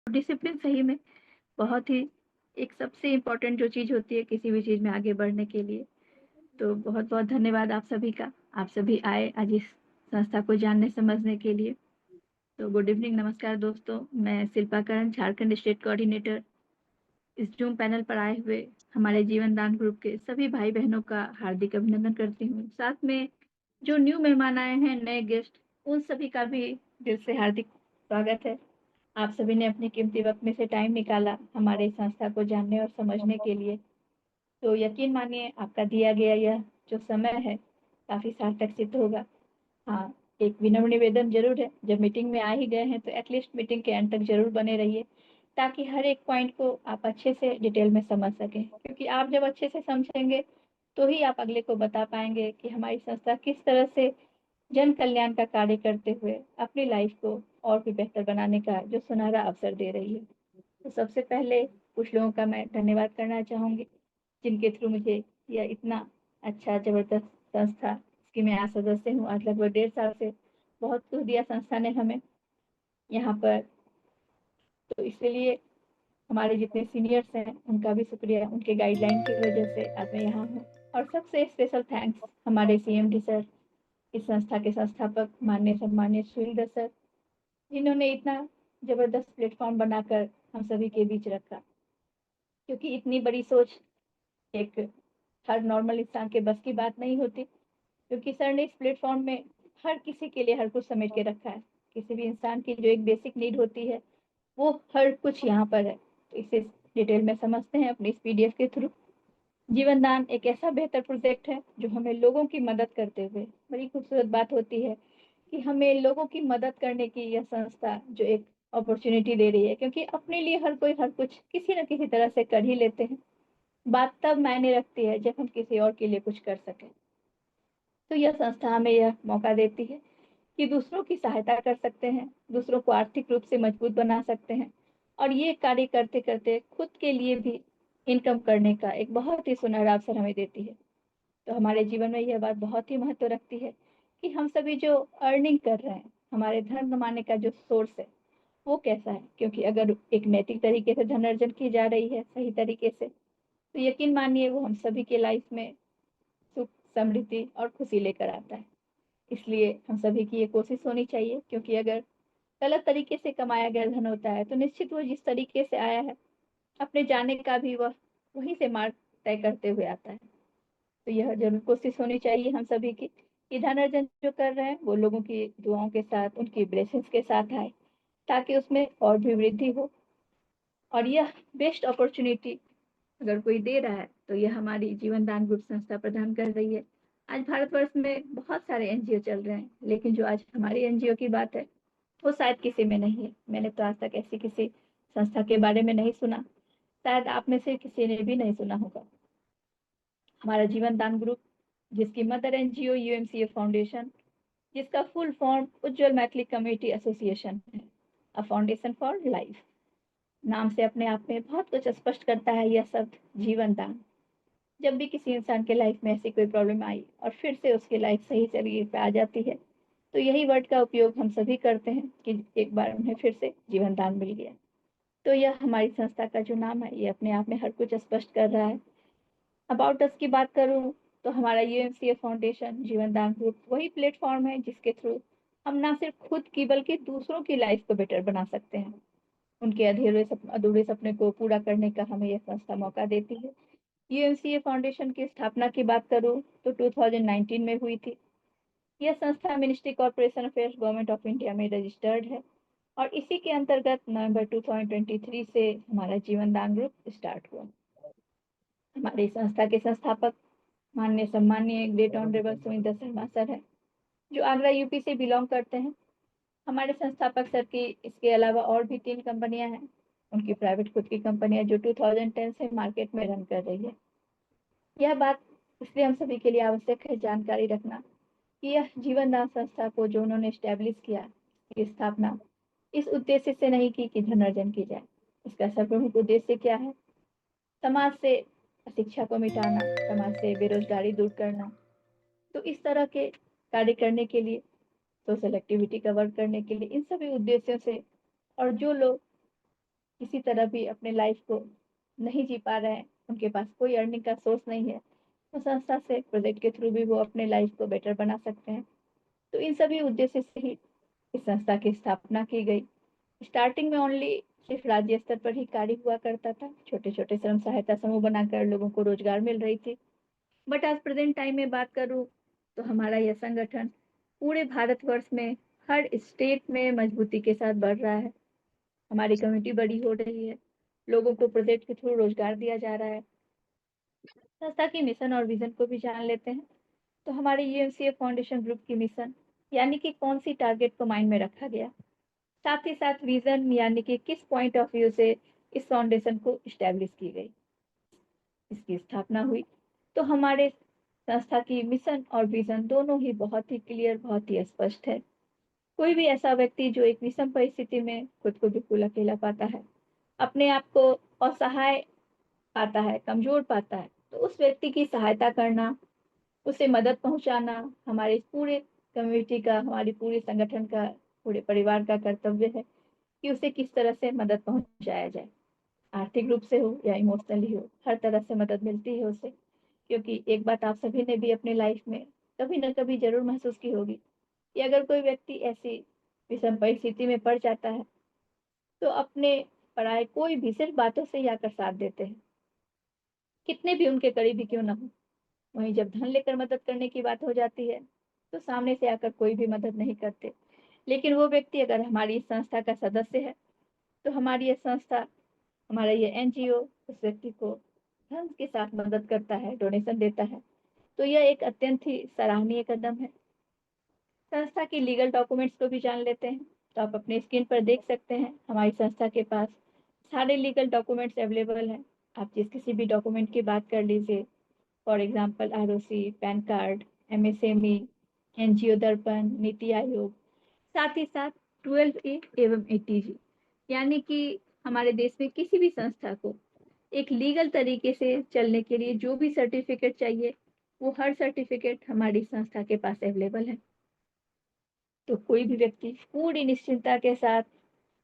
Discipline सही में बहुत ही एक सबसे इम्पोर्टेंट जो चीज़ होती है किसी भी चीज़ में आगे बढ़ने के लिए। तो बहुत-बहुत धन्यवाद आप सभी का। आप सभी आए आज इस संस्था को जानने समझने के लिए। तो गुड इवनिंग, नमस्कार दोस्तों। मैं शिल्पा करण, झारखंड स्टेट कोऑर्डिनेटर। इस ज़ूम पैनल पर आए हुए हमारे जीवन दान ग्रुप के सभी भाई-बहनों का हार्दिक अभिनंदन करती हूँ। साथ में जो न्यू मेहमान आए हैं, नए गेस्ट, उन सभी का भी दिल से हार्दिक स्वागत है। आप सभी ने अपने कीमती वक़्त में से टाइम निकाला हमारे संस्था को जानने और समझने के लिए। तो यकीन मानिए आपका दिया गया यह जो समय है, काफ़ी सार्थक सिद्ध होगा। हाँ, एक विनम्र निवेदन ज़रूर है, जब मीटिंग में आ ही गए हैं तो एटलीस्ट मीटिंग के एंड तक ज़रूर बने रहिए, ताकि हर एक पॉइंट को आप अच्छे से डिटेल में समझ सकें। क्योंकि आप जब अच्छे से समझेंगे, तो ही आप अगले को बता पाएँगे कि हमारी संस्था किस तरह से जन कल्याण का कार्य करते हुए अपनी लाइफ को और भी बेहतर बनाने का जो सुनहरा अवसर दे रही है। तो सबसे पहले कुछ लोगों का मैं धन्यवाद करना चाहूँगी, जिनके थ्रू मुझे यह इतना अच्छा ज़बरदस्त संस्था इसकी मैं आज सदस्य हूँ। आज लगभग 1.5 साल से बहुत कुछ दिया संस्था ने हमें यहाँ पर। तो इसीलिए हमारे जितने सीनियर्स हैं, उनका भी शुक्रिया, उनके गाइडलाइन की वजह से आज मैं यहाँ हूँ। और सबसे स्पेशल थैंक्स हमारे सीएमडी सर, इस संस्था के संस्थापक माननीय सम्मानित सुरेंद्र सर, जिन्होंने इतना ज़बरदस्त प्लेटफ़ॉर्म बनाकर हम सभी के बीच रखा। क्योंकि इतनी बड़ी सोच एक हर नॉर्मल इंसान के बस की बात नहीं होती, क्योंकि सर ने इस प्लेटफ़ॉर्म में हर किसी के लिए हर कुछ समेट के रखा है। किसी भी इंसान की जो एक बेसिक नीड होती है, वो हर कुछ यहाँ पर है। तो इसे डिटेल में समझते हैं अपनी इस पीडीएफ के थ्रू। जीवन दान एक ऐसा बेहतर प्रोजेक्ट है, जो हमें लोगों की मदद करते हुए बड़ी खूबसूरत बात होती है कि हमें लोगों की मदद करने की यह संस्था जो एक अपॉर्च्युनिटी दे रही है, क्योंकि अपने लिए हर कोई हर कुछ किसी न किसी तरह से कर ही लेते हैं। बात तब मायने रखती है जब हम किसी और के लिए कुछ कर सकें। तो यह संस्था हमें यह मौका देती है कि दूसरों की सहायता कर सकते हैं, दूसरों को आर्थिक रूप से मजबूत बना सकते हैं और ये कार्य करते-करते खुद के लिए भी इनकम करने का एक बहुत ही सुनहरा अवसर हमें देती है। तो हमारे जीवन में यह बात बहुत ही महत्व रखती है कि हम सभी जो अर्निंग कर रहे हैं, हमारे धन कमाने का जो सोर्स है, वो कैसा है? क्योंकि अगर एक नैतिक तरीके से धन अर्जन की जा रही है, सही तरीके से, तो यकीन मानिए वो हम सभी के लाइफ में सुख, समृद्धि और खुशी लेकर आता है। इसलिए हम सभी की ये कोशिश होनी चाहिए, क्योंकि अगर गलत तरीके से कमाया गया धन होता है, तो निश्चित वो जिस तरीके से आया है, अपने जाने का भी वह वहीं से मार्ग तय करते हुए आता है। तो यह ज़रूर कोशिश होनी चाहिए हम सभी की कि धन अर्जन जो कर रहे हैं, वो लोगों की दुआओं के साथ, उनकी ब्लेसिंग्स के साथ आए, ताकि उसमें और भी वृद्धि हो। और यह बेस्ट अपॉर्च्युनिटी अगर कोई दे रहा है, तो यह हमारी जीवन दान ग्रुप संस्था प्रदान कर रही है। आज भारतवर्ष में बहुत सारे एनजीओ चल रहे हैं, लेकिन जो आज हमारी एनजीओ की बात है, वो शायद किसी में नहीं है। मैंने तो आज तक ऐसी किसी संस्था के बारे में नहीं सुना, शायद आप में से किसी ने भी नहीं सुना होगा। हमारा जीवन दान ग्रुप, जिसकी मदर एनजीओ यूएमसीए फाउंडेशन, जिसका फुल फॉर्म उज्जवल मैथिली कम्युनिटी एसोसिएशन है, अ फाउंडेशन फॉर लाइफ। नाम से अपने आप में बहुत कुछ स्पष्ट करता है यह शब्द जीवन दान। जब भी किसी इंसान के लाइफ में ऐसी कोई प्रॉब्लम आई और फिर से उसकी लाइफ सही तरीके पे आ जाती है, तो यही वर्ड का उपयोग हम सभी करते हैं कि एक बार उन्हें फिर से जीवन दान मिल गया। तो यह हमारी संस्था का जो नाम है, ये अपने आप में हर कुछ स्पष्ट कर रहा है। अबाउट अस की बात करूँ, तो हमारा यूएमसीए फाउंडेशन जीवन दान ग्रुप वही प्लेटफॉर्म है जिसके थ्रू हम ना सिर्फ खुद की बल्कि दूसरों की लाइफ को बेटर बना सकते हैं। उनके अधूरे सपने को पूरा करने का हमें यह संस्था मौका देती है। यूएमसीए फाउंडेशन की स्थापना की बात करूँ तो 2019 में हुई थी। यह संस्था ministry corporation affairs government of India में रजिस्टर्ड है और इसी के अंतर्गत नवंबर 2023 से हमारा जीवन दान ग्रुप स्टार्ट हुआ। हमारी संस्था के संस्थापक माननीय सम्माननीय great honourable Suminder Sharma sir हैं, जो आगरा यूपी से बिलोंग करते हैं। हमारे संस्थापक सर की इसके अलावा और भी 3 कंपनियां हैं। उनकी प्राइवेट खुद की कंपनियां जो 2010 से मार्केट में रन कर रही है। यह बात इसलिए हम सभी के लिए आवश्यक है जानकारी रखना कि यह जीवन दान संस्था को जो उन्होंने एस्टेब्लिश किया, इसकी स्थापना इस उद्देश्य से नहीं की कि धन अर्जन की जाए। इसका सर्वप्रमुख उद्देश्य क्या है? समाज से अशिक्षा को मिटाना, समाज से बेरोजगारी दूर करना। तो इस तरह के कार्य करने के लिए, सोशल एक्टिविटी का वर्क करने के लिए, इन सभी उद्देश्यों से और जो लोग किसी तरह भी अपने लाइफ को नहीं जी पा रहे हैं, उनके पास कोई अर्निंग का सोर्स नहीं है, तो संस्था से प्रोजेक्ट के थ्रू भी वो अपने लाइफ को बेटर बना सकते हैं। तो इन सभी उद्देश्य से ही इस संस्था की स्थापना की गई। स्टार्टिंग में ओनली सिर्फ राज्य स्तर पर ही कार्य हुआ करता था, छोटे छोटे स्वयं सहायता समूह बनाकर लोगों को रोजगार मिल रही थी। बट आज प्रेजेंट टाइम में बात करूँ तो हमारा यह संगठन पूरे भारतवर्ष में हर स्टेट में मजबूती के साथ बढ़ रहा है। हमारी कम्युनिटी बड़ी हो रही है, लोगों को प्रोजेक्ट के थ्रू रोजगार दिया जा रहा है। संस्था की मिशन और विजन को भी जान लेते हैं। तो हमारे यूएनसीए फाउंडेशन ग्रुप की मिशन यानी कि कौन सी टारगेट को माइंड में रखा गया, साथ ही साथ विजन यानी कि किस पॉइंट ऑफ व्यू से इस फाउंडेशन को इस्टेब्लिश की गई, इसकी स्थापना हुई। तो हमारे संस्था की मिशन और विजन दोनों ही बहुत ही क्लियर, बहुत ही स्पष्ट है। कोई भी ऐसा व्यक्ति जो एक विषम परिस्थिति में खुद को बिल्कुल अकेला पाता है, अपने आप को असहाय पाता है, कमजोर पाता है, तो उस व्यक्ति की सहायता करना, उसे मदद पहुंचाना हमारे इस पूरे कम्युनिटी का, हमारी पूरे संगठन का, पूरे परिवार का कर्तव्य है कि उसे किस तरह से मदद पहुंचाया जाए। आर्थिक रूप से हो या इमोशनली हो, हर तरह से मदद मिलती है उसे। क्योंकि एक बात आप सभी ने भी अपनी लाइफ में कभी ना कभी जरूर महसूस की होगी कि अगर कोई व्यक्ति ऐसी विषम परिस्थिति में पड़ जाता है तो अपने पराए कोई भी सिर्फ बातों से ही आकर साथ देते हैं, कितने भी उनके करीबी क्यों ना हो। वहीं जब धन लेकर मदद करने की बात हो जाती है तो सामने से आकर कोई भी मदद नहीं करते। लेकिन वो व्यक्ति अगर हमारी इस संस्था का सदस्य है तो हमारी ये संस्था, हमारा ये एनजीओ उस व्यक्ति को धन के साथ मदद करता है, डोनेशन देता है। तो यह एक अत्यंत ही सराहनीय कदम है। संस्था की लीगल डॉक्यूमेंट्स को भी जान लेते हैं। तो आप अपने स्क्रीन पर देख सकते हैं हमारी संस्था के पास सारे लीगल डॉक्यूमेंट्स अवेलेबल हैं। आप जिस किसी भी डॉक्यूमेंट की बात कर लीजिए, for example ROC, pan card, MSME, NGO दर्पण, नीति आयोग, साथ ही साथ 12A एवं एटीजी, यानी कि हमारे देश में किसी भी संस्था को एक लीगल तरीके से चलने के लिए जो भी सर्टिफिकेट चाहिए, वो हर सर्टिफिकेट हमारी संस्था के पास अवेलेबल है। तो कोई भी व्यक्ति पूरी निश्चिंतता के साथ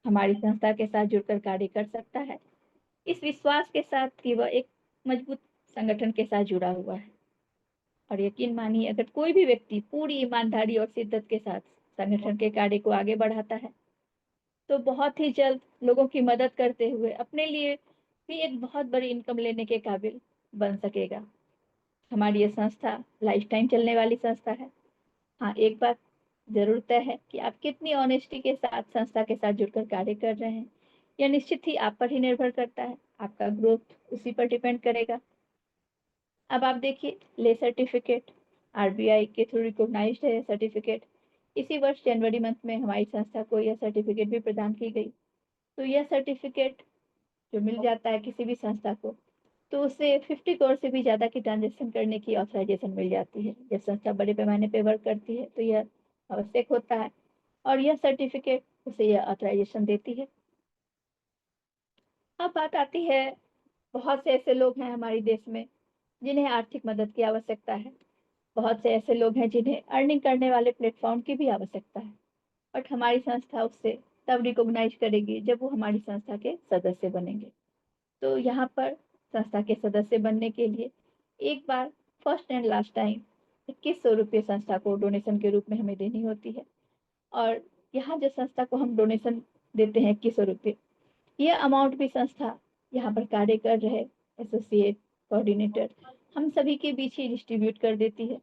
हमारी संस्था के साथ जुड़कर कार्य कर सकता है, इस विश्वास के साथ कि वह एक मजबूत संगठन के साथ जुड़ा हुआ है। और यकीन मानिए, अगर कोई भी व्यक्ति पूरी ईमानदारी और शिद्दत के साथ संगठन के कार्य को आगे बढ़ाता है तो बहुत ही जल्द लोगों की मदद करते हुए अपने लिए भी एक बहुत बड़ी इनकम लेने के काबिल बन सकेगा। हमारी ये संस्था लाइफ टाइम चलने वाली संस्था है। हाँ, एक बात जरूर तय है कि आप कितनी ऑनेस्टी के साथ संस्था के साथ जुड़कर कार्य कर रहे हैं, यह निश्चित ही आप पर ही निर्भर करता है। आपका ग्रोथ उसी पर डिपेंड करेगा। अब आप देखिए, ले सर्टिफिकेट आरबीआई के थ्रू रिकॉग्नाइज्ड है सर्टिफिकेट। इसी वर्ष जनवरी मंथ में हमारी संस्था को यह सर्टिफिकेट भी प्रदान की गई। तो यह सर्टिफिकेट जो मिल जाता है किसी भी संस्था को, तो उसे 50 करोड़ से भी ज़्यादा की ट्रांजैक्शन करने की ऑथराइजेशन मिल जाती है। जब संस्था बड़े पैमाने पे वर्क करती है तो यह आवश्यक होता है और यह सर्टिफिकेट उसे यह ऑथराइजेशन देती है। अब बात आती है, बहुत से ऐसे लोग हैं हमारे देश में जिन्हें आर्थिक मदद की आवश्यकता है। बहुत से ऐसे लोग हैं जिन्हें अर्निंग करने वाले प्लेटफॉर्म की भी आवश्यकता है। बट हमारी संस्था उससे तब रिकॉग्नाइज करेगी जब वो हमारी संस्था के सदस्य बनेंगे। तो यहाँ पर संस्था के सदस्य बनने के लिए एक बार फर्स्ट एंड लास्ट टाइम 2100 रुपये संस्था को डोनेशन के रूप में हमें देनी होती है। और यहाँ जो संस्था को हम डोनेशन देते हैं 2100 रुपये, यह अमाउंट भी संस्था यहाँ पर कार्य कर रहे एसोसिएट, कोऑर्डिनेटर, हम सभी के बीच ही डिस्ट्रीब्यूट कर देती है।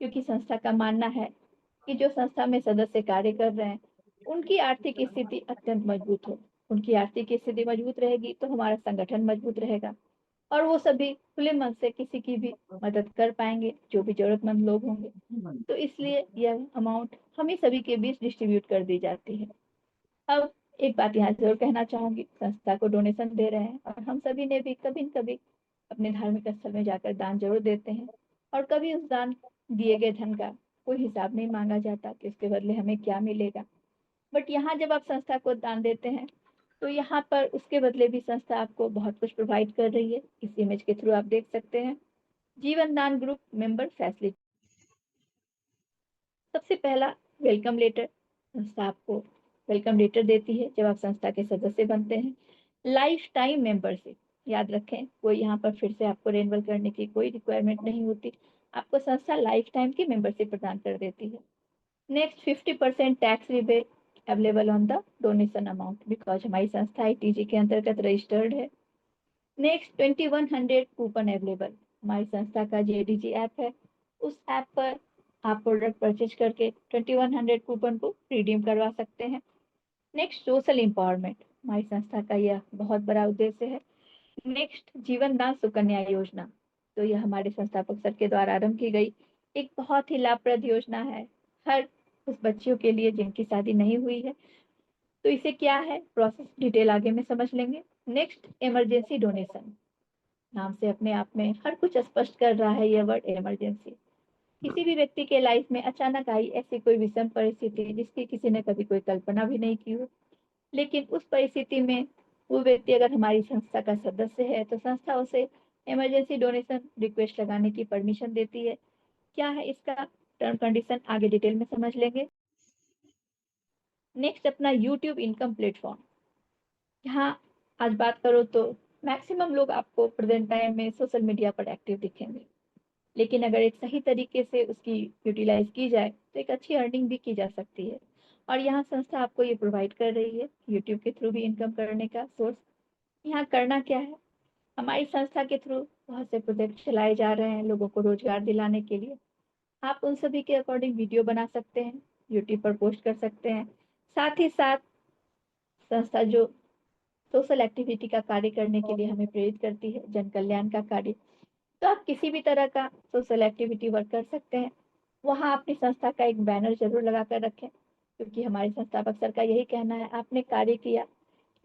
क्योंकि संस्था का मानना है कि जो संस्था में सदस्य कार्य कर रहे हैं उनकी आर्थिक स्थिति अत्यंत मजबूत हो। उनकी आर्थिक स्थिति मजबूत रहेगी तो हमारा संगठन मजबूत रहेगा और वो सभी खुले मन से किसी की भी मदद कर पाएंगे जो भी जरूरतमंद लोग होंगे। तो इसलिए यह अमाउंट हम ही सभी के बीच डिस्ट्रीब्यूट कर दी जाती है। अब एक बात यहाँ जरूर कहना चाहूंगी, संस्था को डोनेशन दे रहे हैं और हम सभी ने भी कभी न कभी अपने धार्मिक स्थल में जाकर दान जरूर देते हैं और कभी उस दान दिए गए धन का कोई हिसाब नहीं मांगा जाता कि उसके बदले हमें क्या मिलेगा। बट यहाँ जब आप संस्था को दान देते हैं तो यहाँ पर उसके बदले भी संस्था आपको बहुत कुछ प्रोवाइड कर रही है। इस इमेज के थ्रू आप देख सकते हैं, जीवन दान ग्रुप मेंबर फैसिलिटी। सबसे पहला, वेलकम लेटर। संस्था आपको वेलकम लेटर देती है जब आप संस्था के सदस्य बनते हैं। लाइफ टाइम मेंबरशिप, याद रखें, कोई यहाँ पर फिर से आपको रेनवल करने की कोई रिक्वायरमेंट नहीं होती, आपको संस्था लाइफ टाइम की मेंबरशिप प्रदान कर देती है। Next 50% tax rebate available on the donation amount, because हमारी संस्था ITG के अंतर्गत रजिस्टर्ड है। नेक्स्ट 2100 कूपन अवेलेबल, हमारी संस्था का JDG ऐप है, उस ऐप पर आप प्रोडक्ट परचेज करके 2100 कूपन को रिडीम करवा सकते हैं। नेक्स्ट सोशल एम्पावरमेंट, हमारी संस्था का यह बहुत बड़ा उद्देश्य है। नेक्स्ट जीवन दान सुकन्या योजना, तो यह हमारे संस्थापक सर के द्वारा आरंभ की गई एक बहुत ही लाभप्रद योजना है हर उस बच्चियों के लिए जिनकी शादी नहीं हुई है। तो इसे क्या है, प्रोसेस डिटेल आगे में समझ लेंगे। नेक्स्ट इमरजेंसी डोनेशन, नाम से अपने आप में हर कुछ स्पष्ट कर रहा है यह वर्ड इमरजेंसी। किसी भी व्यक्ति के लाइफ में अचानक आई ऐसी कोई विषम परिस्थिति जिसकी किसी ने कभी कोई कल्पना भी नहीं की हो, लेकिन उस परिस्थिति में वो व्यक्ति अगर हमारी संस्था का सदस्य है तो संस्था उसे इमरजेंसी डोनेशन रिक्वेस्ट लगाने की परमिशन देती है। क्या है इसका टर्म कंडीशन, आगे डिटेल में समझ लेंगे। नेक्स्ट अपना यूट्यूब इनकम प्लेटफॉर्म, यहाँ आज बात करो तो मैक्सिमम लोग आपको प्रेजेंट टाइम में सोशल मीडिया पर एक्टिव दिखेंगे, लेकिन अगर एक सही तरीके से उसकी यूटिलाइज की जाए तो एक अच्छी अर्निंग भी की जा सकती है। और यहाँ संस्था आपको ये प्रोवाइड कर रही है यूट्यूब के थ्रू भी इनकम करने का सोर्स। यहाँ करना क्या है, हमारी संस्था के थ्रू बहुत से प्रोजेक्ट चलाए जा रहे हैं लोगों को रोजगार दिलाने के लिए। आप उन सभी के अकॉर्डिंग वीडियो बना सकते हैं, यूट्यूब पर पोस्ट कर सकते हैं। साथ ही साथ संस्था जो सोशल एक्टिविटी का कार्य करने के लिए हमें प्रेरित करती है, जन कल्याण का कार्य, तो आप किसी भी तरह का सोशल एक्टिविटी वर्क कर सकते हैं। वहाँ अपनी संस्था का एक बैनर जरूर लगा कर रखें, क्योंकि हमारे संस्थापक सर का यही कहना है, आपने कार्य किया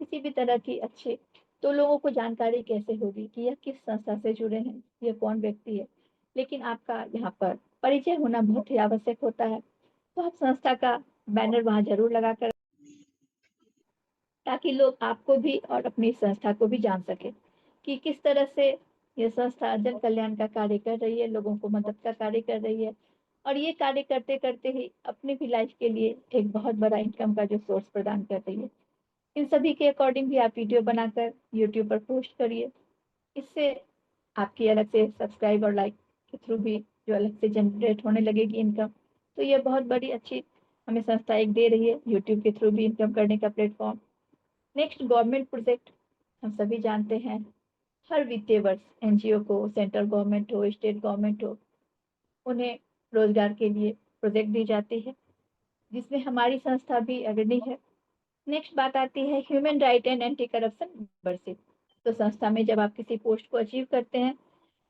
किसी भी तरह की अच्छी, तो लोगों को जानकारी कैसे होगी कि यह किस संस्था से जुड़े हैं, यह कौन व्यक्ति है। लेकिन आपका यहाँ पर परिचय होना बहुत ही आवश्यक होता है, तो आप संस्था का बैनर वहाँ जरूर लगा कर, ताकि लोग आपको भी और अपनी संस्था को भी जान सके कि किस तरह से यह संस्था जन कल्याण का कार्य कर रही है, लोगों को मदद का कार्य कर रही है, और ये कार्य करते करते ही अपनी भी लाइफ के लिए एक बहुत बड़ा इनकम का जो सोर्स प्रदान कर रही है। इन सभी के अकॉर्डिंग भी आप वीडियो बनाकर यूट्यूब पर पोस्ट करिए, इससे आपकी अलग से सब्सक्राइब और लाइक के थ्रू भी जो अलग से जनरेट होने लगेगी इनकम। तो ये बहुत बड़ी अच्छी हमें संस्था एक दे रही है यूट्यूब के थ्रू भी इनकम करने का प्लेटफॉर्म। नेक्स्ट गवर्नमेंट प्रोजेक्ट, हम सभी जानते हैं हर वित्तीय वर्ष NGO को, सेंट्रल गवर्नमेंट हो, स्टेट गवर्नमेंट हो, उन्हें रोजगार के लिए प्रोजेक्ट दी जाती है, जिसमें हमारी संस्था भी अग्रणी है। नेक्स्ट बात आती है human right and anti corruption membership. तो संस्था में जब आप किसी पोस्ट को अचीव करते हैं,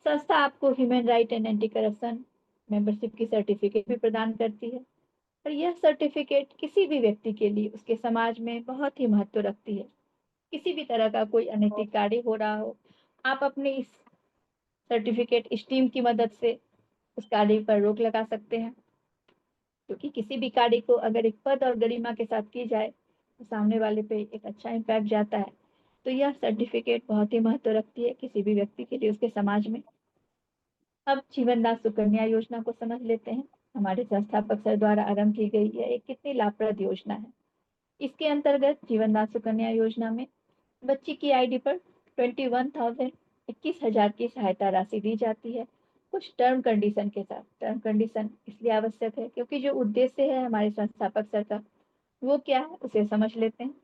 संस्था आपको human right and anti corruption membership की सर्टिफिकेट भी प्रदान करती है। और यह सर्टिफिकेट किसी भी व्यक्ति के लिए उसके समाज में बहुत ही महत्व रखती है। किसी भी तरह का कोई अनैतिक कार्य हो रहा हो, आप अपने इस सर्टिफिकेट स्टीम की मदद से उस कार्य पर रोक लगा सकते हैं, क्योंकि किसी भी कार्य को अगर एक पद और गरिमा के साथ की जाए तो सामने वाले पे एक अच्छा इम्पैक्ट जाता है। तो यह सर्टिफिकेट बहुत ही महत्व रखती है किसी भी व्यक्ति के लिए उसके समाज में। अब जीवन दान सुकन्या योजना को समझ लेते हैं। हमारे संस्थापक सर द्वारा आरंभ की गई यह एक कितनी लाभप्रद योजना है। इसके अंतर्गत जीवन दान सुकन्या योजना में बच्ची की ID पर 21,000 की सहायता राशि दी जाती है, कुछ टर्म कंडीशन के साथ। टर्म कंडीशन इसलिए आवश्यक है क्योंकि जो उद्देश्य है हमारे संस्थापक सर का वो क्या है उसे समझ लेते हैं।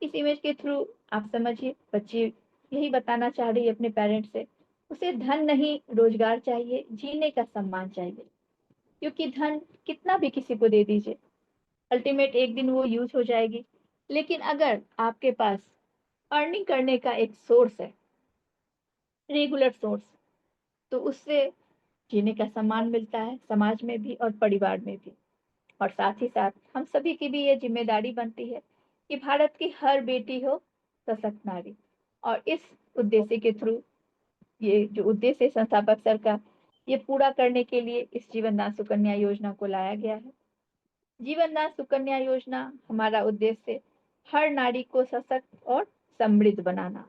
इस इमेज के थ्रू आप समझिए, बच्ची यही बताना चाह रही है अपने पेरेंट्स से, उसे धन नहीं रोजगार चाहिए, जीने का सम्मान चाहिए। क्योंकि धन कितना भी किसी को दे दीजिए, अल्टीमेट एक दिन वो यूज हो जाएगी। लेकिन अगर आपके पास अर्निंग करने का एक सोर्स है, रेगुलर सोर्स, तो उससे जीने का सम्मान मिलता है, समाज में भी और परिवार में भी। और साथ ही साथ हम सभी की भी ये जिम्मेदारी बनती है कि भारत की हर बेटी हो सशक्त नारी। और इस उद्देश्य के थ्रू, ये जो उद्देश्य है संस्थापक सर का, ये पूरा करने के लिए इस जीवन दान सुकन्या योजना को लाया गया है। जीवन दान सुकन्या योजना हमारा उद्देश्य हर नारी को सशक्त और समृद्ध बनाना।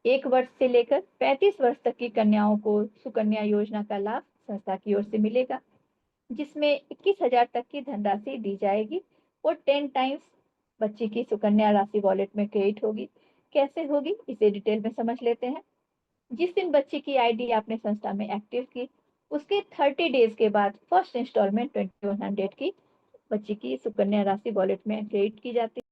1 वर्ष से लेकर 35 वर्ष तक की कन्याओं को सुकन्या योजना का लाभ संस्था की ओर से मिलेगा, जिसमें 21,000 तक की धनराशि दी जाएगी और 10 टाइम्स बच्चे की सुकन्या राशि वॉलेट में क्रेडिट होगी। कैसे होगी इसे डिटेल में समझ लेते हैं। जिस दिन बच्चे की आईडी आपने संस्था में एक्टिव की, उसके 30 डेज के बाद फर्स्ट इंस्टॉलमेंट 2100 की बच्चे की सुकन्या राशि वॉलेट में क्रेडिट की जाती है।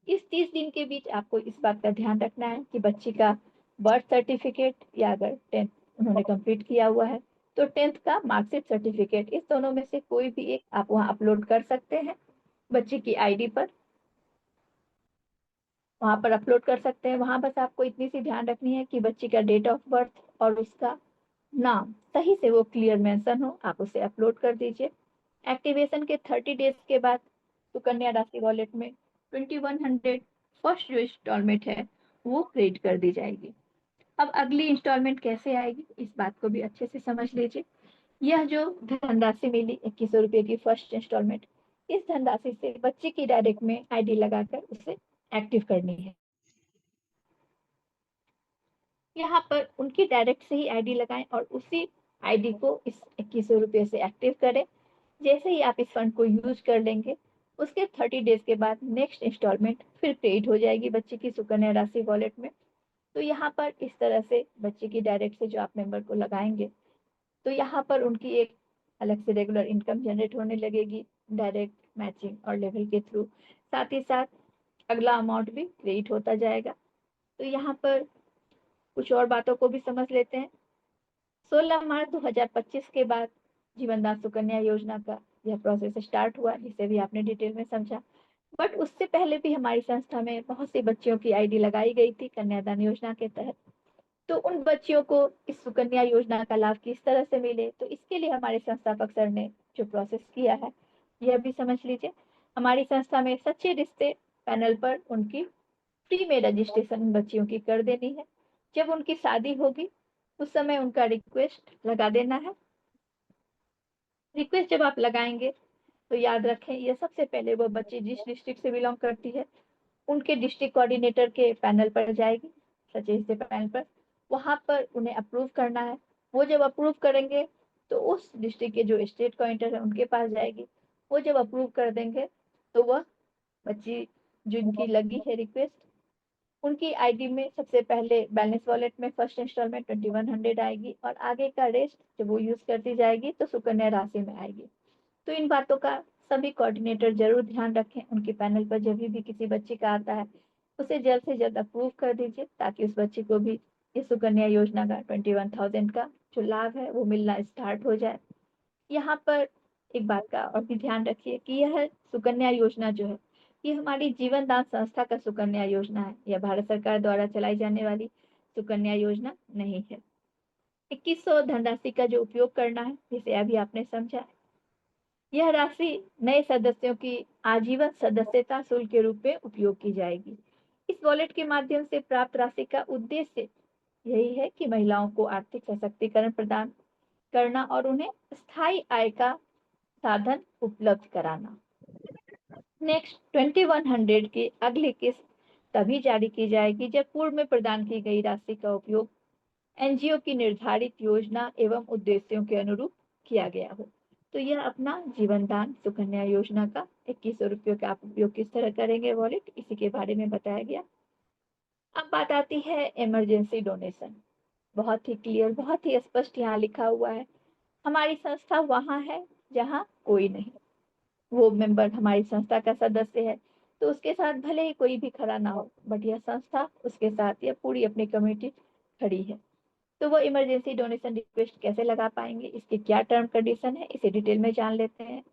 इस 30 दिन के बीच आपको इस बात का ध्यान रखना है कि बच्चे का बर्थ सर्टिफिकेट या अगर 10th उन्होंने कंप्लीट किया हुआ है तो 10th का मार्कशीट सर्टिफिकेट, इस दोनों में से कोई भी एक आप वहां अपलोड कर सकते हैं। बच्चे की आईडी पर वहां पर अपलोड कर सकते हैं। वहां बस आपको इतनी सी ध्यान रखनी है कि बच्चे का डेट ऑफ बर्थ और उसका नाम सही से वो क्लियर मेंशन हो, आप उसे अपलोड कर दीजिए। एक्टिवेशन के 30 डेज के बाद सुकन्या राशि वॉलेट में 2100 फर्स्ट जो इंस्टॉलमेंट है वो क्रेडिट कर दी जाएगी। अब अगली इंस्टॉलमेंट कैसे आएगी इस बात को भी अच्छे से समझ लीजिए। यह जो धनराशि मिली 2100 रुपये की फर्स्ट इंस्टॉलमेंट, इस धनराशि से बच्चे की डायरेक्ट में आईडी लगाकर उसे एक्टिव करनी है। यहाँ पर उनकी डायरेक्ट से ही आईडी लगाएं और उसी आईडी को इस 2100 रुपये से एक्टिव करें। जैसे ही आप इस फंड को यूज कर लेंगे, उसके 30 डेज के बाद नेक्स्ट इंस्टॉलमेंट फिर क्रेडिट हो जाएगी बच्चे की सुकन्या राशि वॉलेट में। तो यहाँ पर इस तरह से बच्चे की डायरेक्ट से जो आप मेंबर को लगाएंगे तो यहाँ पर उनकी एक अलग से रेगुलर इनकम जनरेट होने लगेगी डायरेक्ट मैचिंग और लेवल के थ्रू। साथ ही साथ अगला अमाउंट भी क्रेडिट होता जाएगा। तो यहाँ पर कुछ और बातों को भी समझ लेते हैं। 16 मार्च 2025 के बाद जीवनदान सुकन्या योजना का यह प्रोसेस स्टार्ट हुआ, जिसे भी आपने डिटेल में समझा। बट उससे पहले भी हमारी संस्था में बहुत से बच्चियों की आईडी लगाई गई थी कन्यादान योजना के तहत। तो उन बच्चियों को इस सुकन्या योजना का लाभ किस तरह से मिले, तो इसके लिए हमारे संस्थापक सर ने जो प्रोसेस किया है यह भी समझ लीजिए। हमारी संस्था में सच्चे रिश्ते पैनल पर उनकी फ्री में रजिस्ट्रेशन बच्चियों की कर देनी है। जब उनकी शादी होगी उस समय उनका रिक्वेस्ट लगा देना है। रिक्वेस्ट जब आप लगाएंगे तो याद रखें यह सबसे पहले वो बच्ची जिस डिस्ट्रिक्ट से बिलोंग करती है उनके डिस्ट्रिक्ट कोऑर्डिनेटर के पैनल पर जाएगी, सचेत से पैनल पर। वहां पर उन्हें अप्रूव करना है। वो जब अप्रूव करेंगे तो उस डिस्ट्रिक्ट के जो स्टेट कोऑर्डिनेटर है उनके पास जाएगी। वो जब अप्रूव कर देंगे तो वह बच्ची जिनकी लगी है रिक्वेस्ट, उनकी आईडी में सबसे पहले बैलेंस वॉलेट में फर्स्ट इंस्टॉलमेंट 2100 आएगी और आगे का रेस्ट जब वो यूज करती जाएगी तो सुकन्या राशि में आएगी। तो इन बातों का सभी कोऑर्डिनेटर जरूर ध्यान रखें। उनके पैनल पर जब भी किसी बच्चे का आता है उसे जल्द से जल्द अप्रूव कर दीजिए ताकि उस बच्चे को भी इस सुकन्या योजना का 21,000 का जो लाभ है वो मिलना स्टार्ट हो जाए। यहाँ पर एक बात का और भी ध्यान रखिए कि यह सुकन्या योजना जो है ये हमारी जीवन दान संस्था का सुकन्या योजना है। यह भारत सरकार द्वारा चलाई जाने वाली सुकन्या योजना नहीं है। 2100 धनराशि का जो उपयोग करना है जिसे अभी आपने समझा है, यह राशि नए सदस्यों की आजीवन सदस्यता शुल्क के रूप में उपयोग की जाएगी। इस वॉलेट के माध्यम से प्राप्त राशि का उद्देश्य यही है कि महिलाओं को आर्थिक सशक्तिकरण प्रदान करना और उन्हें स्थायी आय का साधन उपलब्ध कराना। नेक्स्ट 2100 की अगली किस्त तभी जारी की जाएगी जब पूर्व में प्रदान की गई राशि का उपयोग एनजीओ की निर्धारित योजना एवं उद्देश्यों के अनुरूप किया गया हो। तो यह अपना जीवन दान सुकन्या योजना का 2100 रुपये का आप उपयोग किस तरह करेंगे वॉलेट, इसी के बारे में बताया गया। अब बात आती है इमरजेंसी डोनेशन। बहुत ही क्लियर, बहुत ही स्पष्ट यहाँ लिखा हुआ है, हमारी संस्था वहां है जहाँ कोई नहीं। वो मेंबर हमारी संस्था का सदस्य है तो उसके साथ भले ही कोई भी खड़ा ना हो, बट यह संस्था उसके साथ या पूरी अपनी कम्युनिटी खड़ी है। तो वो इमरजेंसी डोनेशन रिक्वेस्ट कैसे लगा पाएंगे, इसके क्या टर्म कंडीशन है, इसे डिटेल में जान लेते हैं।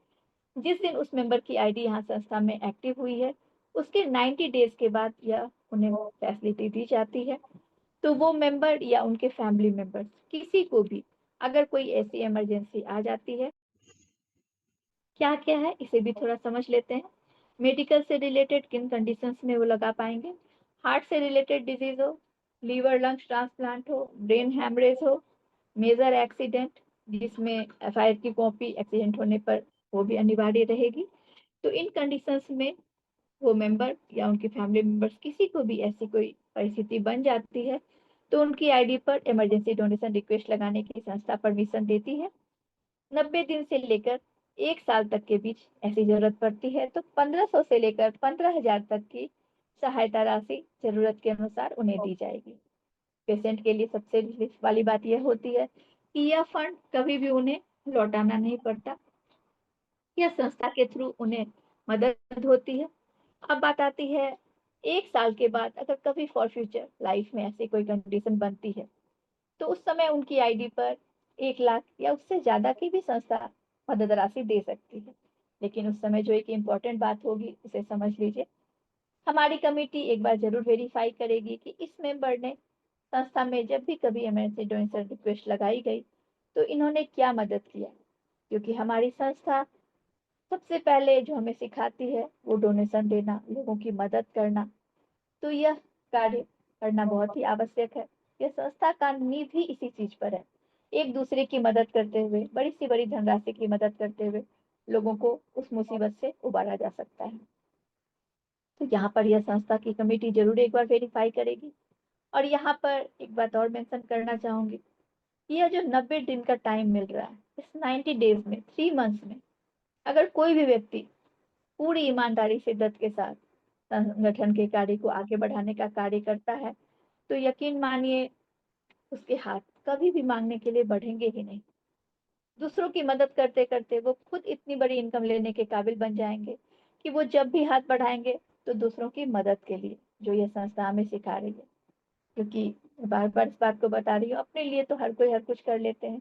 जिस दिन उस मेंबर की आईडी यहाँ संस्था में एक्टिव हुई है उसके 90 डेज के बाद यह उन्हें फैसिलिटी दी जाती है। तो वो मेंबर या उनके फैमिली मेंबर्स किसी को भी अगर कोई ऐसी इमरजेंसी आ जाती है, क्या क्या है इसे भी थोड़ा समझ लेते हैं। मेडिकल से रिलेटेड किन कंडीशंस में वो लगा पाएंगे। हार्ट से रिलेटेड डिजीज हो, लीवर लंग्स ट्रांसप्लांट हो, ब्रेन हैमरेज हो, मेजर एक्सीडेंट जिसमें एफआईआर की कॉपी एक्सीडेंट होने पर वो भी अनिवार्य रहेगी। तो इन कंडीशंस में वो मेंबर या उनके फैमिली मेंबर्स किसी को भी ऐसी कोई परिस्थिति बन जाती है तो उनकी आईडी पर इमरजेंसी डोनेशन रिक्वेस्ट लगाने की संस्था परमिशन देती है। 90 दिन से लेकर 1 साल तक के बीच ऐसी जरूरत पड़ती है तो 1500 से लेकर 15,000 तक की सहायता राशि जरूरत के अनुसार उन्हें दी जाएगी। पेशेंट के लिए सबसे वाली बात यह होती है कि यह फंड कभी भी उन्हें लौटाना नहीं पड़ता। यह संस्था के थ्रू उन्हें मदद होती है। अब बात आती है 1 साल के बाद अगर कभी फॉर फ्यूचर लाइफ में ऐसी कोई कंडीशन बनती है तो उस समय उनकी आईडी पर 1 लाख या उससे ज्यादा की भी संस्था मदद राशि दे सकती है। लेकिन उस समय जो एक इम्पोर्टेंट बात होगी उसे समझ लीजिए। हमारी कमेटी एक बार जरूर वेरीफाई करेगी कि इस मेंबर ने संस्था में जब भी कभी इमरजेंसी डोनेशन रिक्वेस्ट लगाई गई तो इन्होंने क्या मदद किया, क्योंकि हमारी संस्था सबसे पहले जो हमें सिखाती है वो डोनेशन देना, लोगों की मदद करना। तो यह कार्य करना बहुत ही आवश्यक है। यह संस्था का नींव ही इसी चीज पर है। एक दूसरे की मदद करते हुए, बड़ी से बड़ी धनराशि की मदद करते हुए लोगों को उस मुसीबत से उबारा जा सकता है। तो यहाँ पर यह संस्था की कमेटी जरूर एक बार वेरीफाई करेगी। और यहाँ पर एक बात और मेंशन करना चाहूंगी, यह जो 90 दिन का टाइम मिल रहा है, इस 90 डेज में, 3 मंथ्स में अगर कोई भी व्यक्ति पूरी ईमानदारी शिद्दत के साथ संगठन के कार्य को आगे बढ़ाने का कार्य करता है तो यकीन मानिए उसके हाथ कभी भी मांगने के लिए बढ़ेंगे ही नहीं। दूसरों की मदद करते करते वो खुद इतनी बड़ी इनकम लेने के काबिल बन जाएंगे कि वो जब भी हाथ बढ़ाएंगे तो दूसरों की मदद के लिए, जो ये संस्था हमें सिखा रही है। क्योंकि बार बार इस बात को बता रही हूँ, अपने लिए तो हर कोई हर कुछ कर लेते हैं,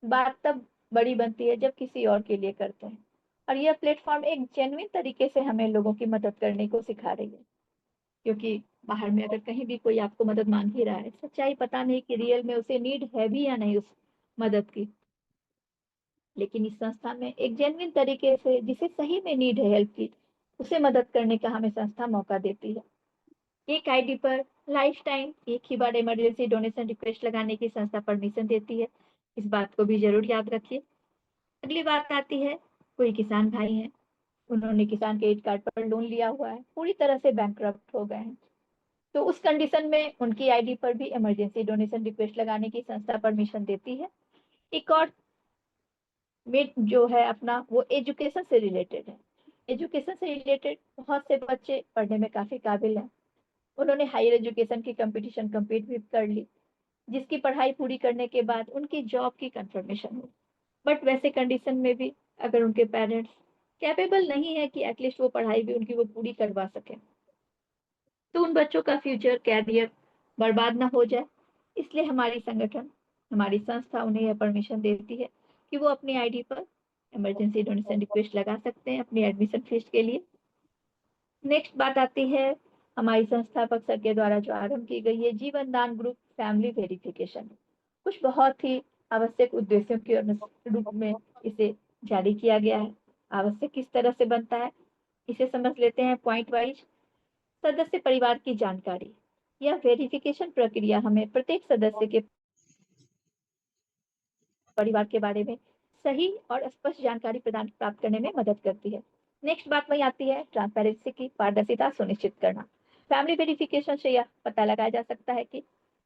बात तब बड़ी बनती है जब किसी और के लिए करते हैं। और यह प्लेटफॉर्म एक जेन्युइन तरीके से हमें लोगों की मदद करने को सिखा रही है। क्योंकि बाहर में अगर कहीं भी कोई आपको मदद मांग ही रहा है, सच्चाई पता नहीं कि रियल में उसे नीड है भी या नहीं उस मदद की। लेकिन इस संस्था में एक जेन्युइन तरीके से जिसे सही में नीड है हेल्प की, उसे मदद करने का हमें संस्था मौका देती है। एक आईडी पर लाइफ टाइम एक ही बार इमरजेंसी डोनेशन रिक्वेस्ट लगाने की संस्था परमिशन देती है। इस बात को भी जरूर याद रखिए। अगली बात आती है, कोई किसान भाई हैं, उन्होंने किसान क्रेडिट कार्ड पर लोन लिया हुआ है, पूरी तरह से बैंकक्रप्ट हो गए हैं। तो उस कंडीशन में उनकी आईडी पर भी इमरजेंसी डोनेशन रिक्वेस्ट लगाने की संस्था परमिशन देती है। एक और में जो है अपना, वो एजुकेशन से रिलेटेड है। एजुकेशन से रिलेटेड बहुत से बच्चे पढ़ने में काफी काबिल हैं, उन्होंने हायर एजुकेशन की कंपटीशन कंप्लीट भी कर ली, जिसकी पढ़ाई पूरी करने के बाद उनकी जॉब की कंफर्मेशन हुई। बट वैसे कंडीशन में भी अगर उनके पेरेंट्स कैपेबल नहीं है कि एटलीस्ट वो पढ़ाई भी उनकी वो पूरी करवा सके, तो उन बच्चों का फ्यूचर कैरियर बर्बाद ना हो जाए, इसलिए हमारी संगठन, हमारी संस्था उन्हें यह परमिशन देती है कि वो अपनी आईडी पर इमरजेंसी डोनेशन रिक्वेस्ट लगा सकते हैं अपनी एडमिशन फीस के लिए। नेक्स्ट बात आती है हमारी संस्थापक सर के द्वारा जो आरंभ की गई है जीवन दान ग्रुप फैमिली वेरिफिकेशन। कुछ बहुत ही आवश्यक उद्देश्यों के रूप में इसे जारी किया गया है। आवश्यक किस तरह से बनता है इसे समझ लेते हैं पॉइंट वाइज। सदस्य परिवार की जानकारी, यह वेरिफिकेशन प्रक्रिया हमें प्रत्येक सदस्य के परिवार के बारे में सही और स्पष्ट जानकारी प्रदान प्राप्त करने में मदद करती है। नेक्स्ट बात वही आती है ट्रांसपेरेंसी की, पारदर्शिता सुनिश्चित करना। फैमिली वेरिफिकेशन से यह पता लगाया जा सकता है कि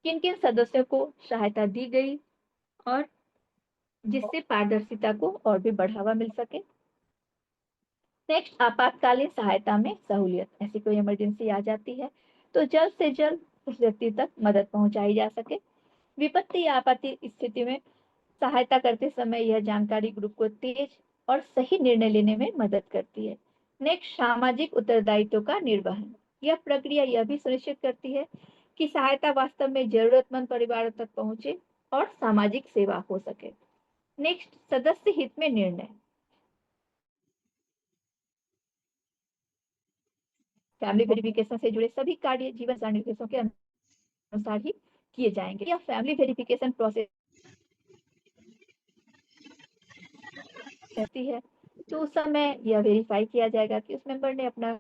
किन किन सदस्यों को सहायता दी गई और जिससे पारदर्शिता को और भी बढ़ावा मिल सके। नेक्स्ट, आपातकालीन सहायता में सहूलियत। ऐसी कोई इमरजेंसी आ जाती है तो जल्द से जल्द उस व्यक्ति तक मदद पहुंचाई जा सके। विपत्ति या आपाती स्थिति में सहायता करते समय यह जानकारी ग्रुप को तेज और सही निर्णय लेने में मदद करती है। नेक्स्ट, सामाजिक उत्तरदायित्व का निर्वहन। यह प्रक्रिया यह भी सुनिश्चित करती है कि सहायता वास्तव में जरूरतमंद परिवारों तक पहुंचे और सामाजिक सेवा हो सके। नेक्स्ट, सदस्य हित में निर्णय। फैमिली वेरिफिकेशन से जुड़े सभी कार्य जीवन सार निर्देशों के अनुसार ही किए जाएंगे। यह फैमिली वेरिफिकेशन प्रोसेस रहती है तो उस समय यह वेरीफाई किया जाएगा कि उस मेंबर ने अपना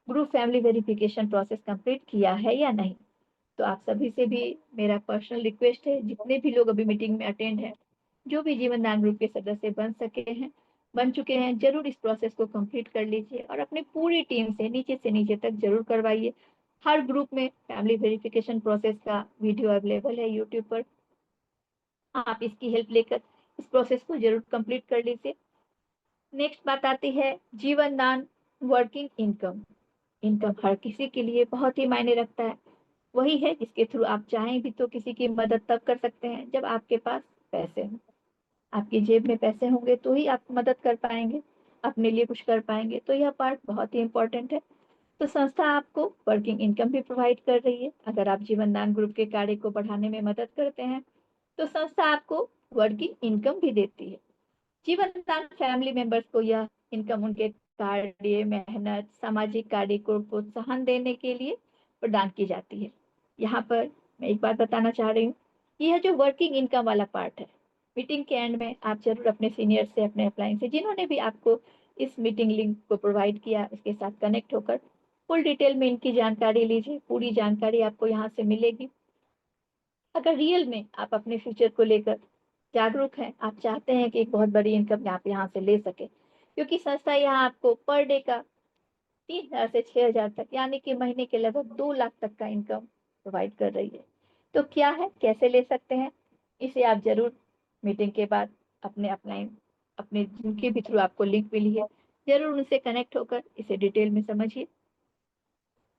group family verification process complete किया है या नहीं। तो आप सभी से भी मेरा पर्सनल रिक्वेस्ट है, जितने भी लोग अभी मीटिंग में अटेंड हैं, जो भी जीवन दान ग्रुप के सदस्य बन चुके हैं, जरूर इस प्रोसेस को कंप्लीट कर लीजिए और अपनी पूरी टीम से नीचे तक जरूर करवाइए। हर ग्रुप में फैमिली वेरिफिकेशन प्रोसेस का वीडियो अवेलेबल है यूट्यूब पर, आप इसकी हेल्प लेकर इस प्रोसेस को जरूर कंप्लीट कर लीजिए। नेक्स्ट बात आती है जीवन दान वर्किंग इनकम। इनकम हर किसी के लिए बहुत ही मायने रखता है। वही है जिसके थ्रू आप चाहें भी तो किसी की मदद तब कर सकते हैं जब आपके पास पैसे हों। आपकी जेब में पैसे होंगे तो ही आप मदद कर पाएंगे, अपने लिए कुछ कर पाएंगे। तो यह पार्ट बहुत ही इंपॉर्टेंट है। तो संस्था आपको वर्किंग इनकम भी प्रोवाइड कर रही है। अगर आप जीवन दान ग्रुप के कार्य को बढ़ाने में मदद करते हैं तो संस्था आपको वर्किंग इनकम भी देती है। जीवन दान फैमिली मेंबर्स को यह इनकम उनके कार्य, मेहनत, सामाजिक कार्य को प्रोत्साहन देने के लिए प्रदान की जाती है। यहाँ पर मैं एक बात बताना चाह रही हूँ, यह जो वर्किंग इनकम वाला पार्ट है, मीटिंग के एंड में आप जरूर अपने सीनियर से, अपने अपलाइन से, जिन्होंने भी आपको इस मीटिंग लिंक को प्रोवाइड किया, उसके साथ कनेक्ट होकर फुल डिटेल में इनकी जानकारी लीजिए। पूरी जानकारी आपको यहाँ से मिलेगी। अगर रियल में आप अपने फ्यूचर को लेकर जागरूक हैं, आप चाहते हैं कि एक बहुत बड़ी इनकम आप यहाँ से ले सके, क्योंकि संस्था यहाँ आपको पर डे का 3,000 से 6,000 तक, यानी कि महीने के लगभग 2 लाख तक का इनकम प्रोवाइड कर रही है। तो क्या है, कैसे ले सकते हैं, इसे आप जरूर मीटिंग के बाद अपने अपलाइन, अपने जिनके भी थ्रू आपको लिंक मिली है, जरूर उनसे कनेक्ट होकर इसे डिटेल में समझिए।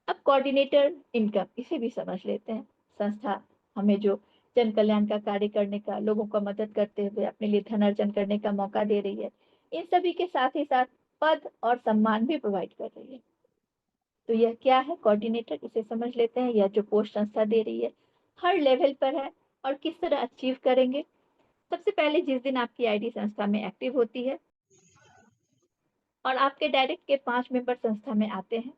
अब कोऑर्डिनेटर इनकम, इसे भी समझ लेते हैं। संस्था हमें जो जन कल्याण का कार्य करने का, लोगों का मदद करते हुए अपने लिए धन अर्जन करने का मौका दे रही है, इन सभी के साथ ही साथ पद और सम्मान भी प्रोवाइड कर रही है। तो यह क्या है कोऑर्डिनेटर, इसे समझ लेते हैं। यह जो पोस्ट संस्था दे रही है हर लेवल पर है, और किस तरह अचीव करेंगे। सबसे पहले जिस दिन आपकी आईडी संस्था में एक्टिव होती है और आपके डायरेक्ट के 5 मेंबर संस्था में आते हैं,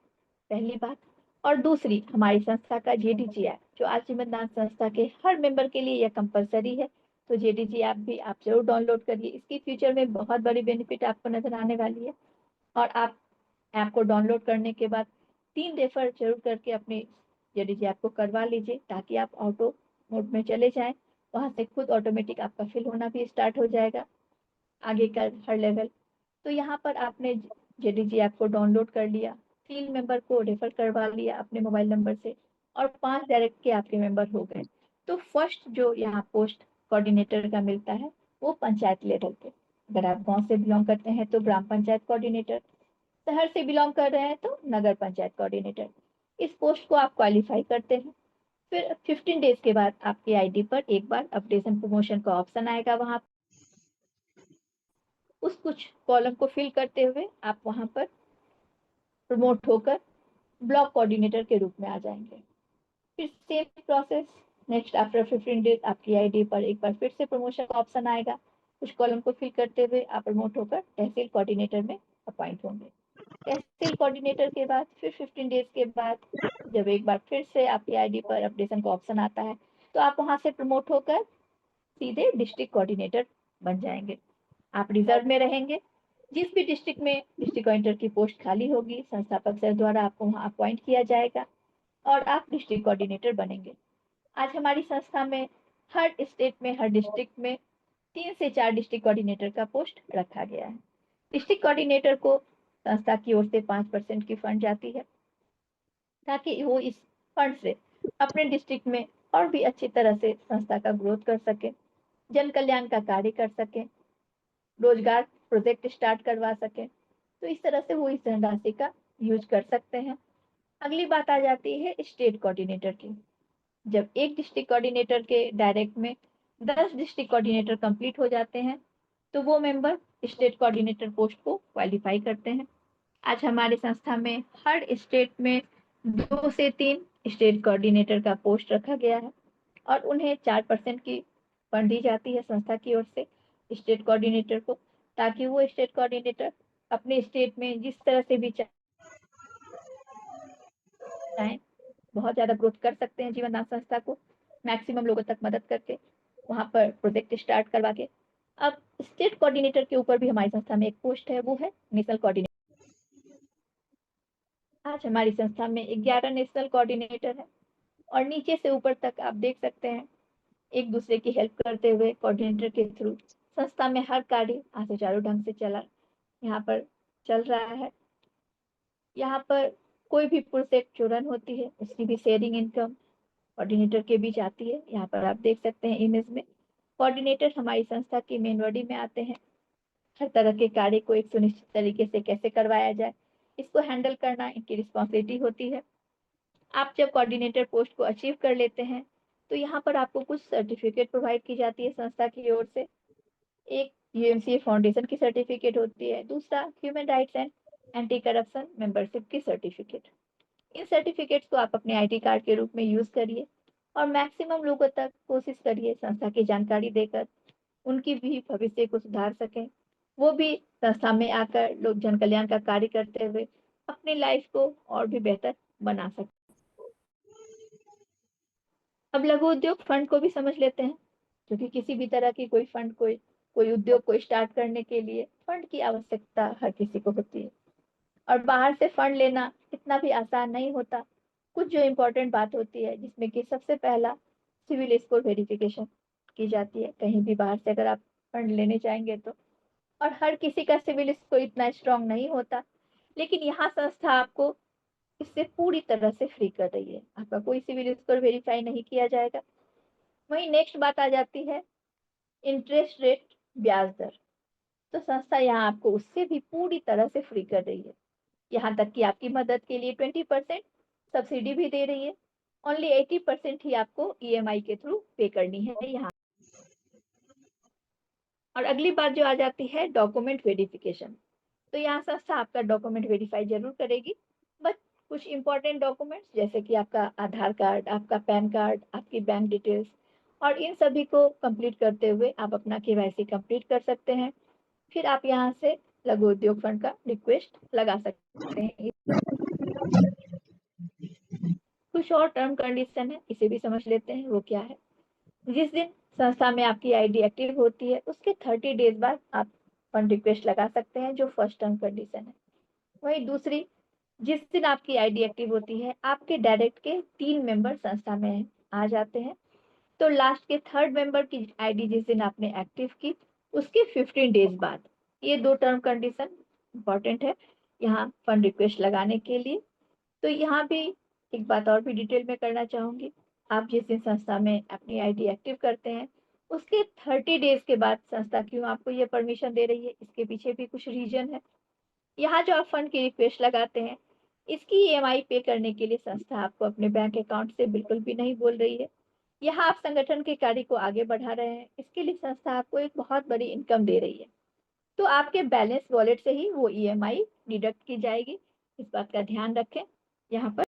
पहली बात। और दूसरी, हमारी संस्था का जेडीजी ऐप, जो आजीवन दान संस्था के हर मेंबर के लिए यह कंपलसरी है। तो जेडीजी ऐप भी आप जरूर डाउनलोड करिए। इसकी फ्यूचर में बहुत बड़ी बेनिफिट आपको नजर आने वाली है। और आप ऐप को डाउनलोड करने के बाद 3 रेफर जरूर करके अपने जेडीजी ऐप को करवा लीजिए, ताकि आप ऑटो मोड में चले जाएं। वहां से खुद ऑटोमेटिक आपका फिल होना भी स्टार्ट हो जाएगा आगे का हर लेवल। तो यहाँ पर आपने जेडीजी ऐप को डाउनलोड कर लिया, 3 मेंबर को रेफर करवा लिया अपने मोबाइल नंबर से, और 5 डायरेक्ट के आपके मेंबर हो गए। तो फर्स्ट जो यहाँ पोस्ट कोऑर्डिनेटर का मिलता है वो पंचायत लेवल पे। अगर आप गांव से बिलोंग करते हैं तो ग्राम पंचायत कोऑर्डिनेटर, शहर से बिलोंग कर रहे हैं तो नगर पंचायत कोऑर्डिनेटर। इस पोस्ट को आप क्वालिफाई करते हैं। फिर 15 डेज के बाद आपकी आईडी पर एक बार अपडेशन प्रमोशन का ऑप्शन आएगा। वहां उस कुछ कॉलम को फिल करते हुए आप वहां पर प्रमोट होकर ब्लॉक कोऑर्डिनेटर के रूप में आ जाएंगे। फिर same process, next after 15 days आपकी आईडी पर एक बार फिर से प्रमोशन का ऑप्शन आएगा। कुछ कॉलम को फिल करते हुए आप प्रमोट होकर तहसील कोऑर्डिनेटर में अपॉइंट होंगे। तहसील कोऑर्डिनेटर के बाद फिर 15 डेज के बाद जब एक बार फिर से आपकी आईडी पर अपडेशन का ऑप्शन आता है, तो आप वहां से प्रमोट होकर सीधे डिस्ट्रिक्ट कोऑर्डिनेटर बन जाएंगे। आप रिजर्व में रहेंगे। जिस भी डिस्ट्रिक्ट में डिस्ट्रिक्ट कोऑर्डिनेटर की पोस्ट खाली होगी, संस्थापक सर द्वारा आपको वहां अपॉइंट किया जाएगा और आप डिस्ट्रिक्ट कोऑर्डिनेटर बनेंगे। आज हमारी संस्था में हर स्टेट में, हर डिस्ट्रिक्ट में 3 से 4 डिस्ट्रिक्ट कोऑर्डिनेटर का पोस्ट रखा गया है। डिस्ट्रिक्ट कोऑर्डिनेटर को संस्था की ओर से 5% की फंड जाती है, ताकि वो इस फंड से अपने डिस्ट्रिक्ट में और भी अच्छी तरह से संस्था का ग्रोथ कर सके, जन कल्याण का कार्य कर सके, रोजगार प्रोजेक्ट स्टार्ट करवा सके। तो इस तरह से वो इस धनराशि का यूज कर सकते हैं। अगली बात आ जाती है स्टेट कोऑर्डिनेटर की। जब एक डिस्ट्रिक्ट कोऑर्डिनेटर के डायरेक्ट में 10 डिस्ट्रिक्ट कोऑर्डिनेटर कंप्लीट हो जाते हैं, तो वो मेंबर स्टेट कोऑर्डिनेटर पोस्ट को क्वालिफाई करते हैं। आज हमारी संस्था में हर स्टेट में 2 से 3 स्टेट कोऑर्डिनेटर का पोस्ट रखा गया है, और उन्हें 4% की फंड दी जाती है संस्था की ओर से स्टेट कोऑर्डिनेटर को, ताकि वो स्टेट कोऑर्डिनेटर अपने स्टेट में जिस तरह से भी चाहें बहुत ज्यादा ग्रोथ कर सकते हैं जीवन दान संस्था को मैक्सिमम लोगों तक मदद करके, वहां पर प्रोजेक्ट स्टार्ट करवा के। अब स्टेट कोऑर्डिनेटर के ऊपर भी हमारी संस्था में एक पोस्ट है, वो है नेशनल कोऑर्डिनेटर। आज हमारी संस्था में 11 नेशनल कोऑर्डिनेटर है, और नीचे से ऊपर तक आप देख सकते हैं एक दूसरे की हेल्प करते हुए कोऑर्डिनेटर के थ्रू संस्था में हर कार्य सुचारू ढंग से यहाँ पर चल रहा है। यहाँ पर कोई भी प्रोजेक्ट जो रन होती है उसकी भी शेयरिंग इनकम कोऑर्डिनेटर के बीच आती है। यहाँ पर आप देख सकते हैं इमेज में कोऑर्डिनेटर हमारी संस्था की मेन बॉडी में आते हैं। हर तरह के कार्य को एक सुनिश्चित तरीके से कैसे करवाया जाए, इसको हैंडल करना इनकी रिस्पॉन्सिबिलिटी होती है। आप जब कोऑर्डिनेटर पोस्ट को अचीव कर लेते हैं तो यहाँ पर आपको कुछ सर्टिफिकेट प्रोवाइड की जाती है संस्था की ओर से। एक यूएमसीए फाउंडेशन की सर्टिफिकेट होती है, दूसरा human rights and anti corruption membership की सर्टिफिकेट। इन सर्टिफिकेट्स को आप अपने आईडी कार्ड के रूप में यूज करिए और मैक्सिमम लोगों तक कोशिश करिए संस्था की जानकारी देकर उनकी भी भविष्य को सुधार सकें, वो भी संस्था में आकर लोग जन कल्याण का कार्य करते हुए अपनी लाइफ को और भी बेहतर बना सकें। अब लघु उद्योग फंड को भी समझ लेते हैं, क्योंकि किसी भी तरह की कोई फंड कोई उद्योग को स्टार्ट करने के लिए फंड की आवश्यकता हर किसी को होती है और बाहर से फंड लेना इतना भी आसान नहीं होता। कुछ जो इम्पोर्टेंट बात होती है जिसमें कि सबसे पहला सिविल स्कोर वेरिफिकेशन की जाती है कहीं भी बाहर से अगर आप फंड लेने जाएंगे तो। और हर किसी का सिविल स्कोर इतना स्ट्रांग नहीं होता, लेकिन यहाँ संस्था आपको इससे पूरी तरह से फ्री कर रही है, आपका कोई सिविल स्कोर वेरीफाई नहीं किया जाएगा। वहीं नेक्स्ट बात आ जाती है इंटरेस्ट रेट, ब्याज दर। तो संस्था यहाँ आपको उससे भी पूरी तरह से फ्री कर रही है, यहाँ तक कि आपकी मदद के लिए 20% सब्सिडी भी दे रही है। ओनली 80% ही आपको ईएमआई के थ्रू पे करनी है यहाँ। और अगली बात जो आ जाती है डॉक्यूमेंट वेरिफिकेशन। तो यहाँ संस्था आपका डॉक्यूमेंट वेरीफाई जरूर करेगी, बट कुछ इंपॉर्टेंट डॉक्यूमेंट्स जैसे कि आपका आधार कार्ड, आपका पैन कार्ड, आपकी बैंक डिटेल्स, और इन सभी को कंप्लीट करते हुए आप अपना केवाईसी कंप्लीट कर सकते हैं। फिर आप यहाँ से लघु उद्योग फंड का रिक्वेस्ट लगा सकते हैं। कुछ और टर्म कंडीशन है, इसे भी समझ लेते हैं वो क्या है। जिस दिन संस्था में आपकी आईडी एक्टिव होती है उसके 30 डेज बाद आप फंड रिक्वेस्ट लगा सकते हैं, जो फर्स्ट टर्म कंडीशन है। वही दूसरी, जिस दिन आपकी आईडी एक्टिव होती है आपके डायरेक्ट के 3 मेंबर संस्था में आ जाते हैं, तो लास्ट के थर्ड मेंबर की आईडी जिस दिन आपने एक्टिव की उसके 15 डेज बाद। ये 2 टर्म कंडीशन इंपॉर्टेंट है यहाँ फंड रिक्वेस्ट लगाने के लिए। तो यहाँ भी एक बात और भी डिटेल में करना चाहूंगी, आप जिस दिन संस्था में अपनी आईडी एक्टिव करते हैं उसके 30 डेज के बाद संस्था क्यों आपको ये परमिशन दे रही है, इसके पीछे भी कुछ रीजन है। यहाँ जो आप फंड की रिक्वेस्ट लगाते हैं इसकी ईएमआई पे करने के लिए संस्था आपको अपने बैंक अकाउंट से बिल्कुल भी नहीं बोल रही है। यहाँ आप संगठन के कार्य को आगे बढ़ा रहे हैं, इसके लिए संस्था आपको एक बहुत बड़ी इनकम दे रही है, तो आपके बैलेंस वॉलेट से ही वो ईएमआई डिडक्ट की जाएगी, इस बात का ध्यान रखें यहाँ पर।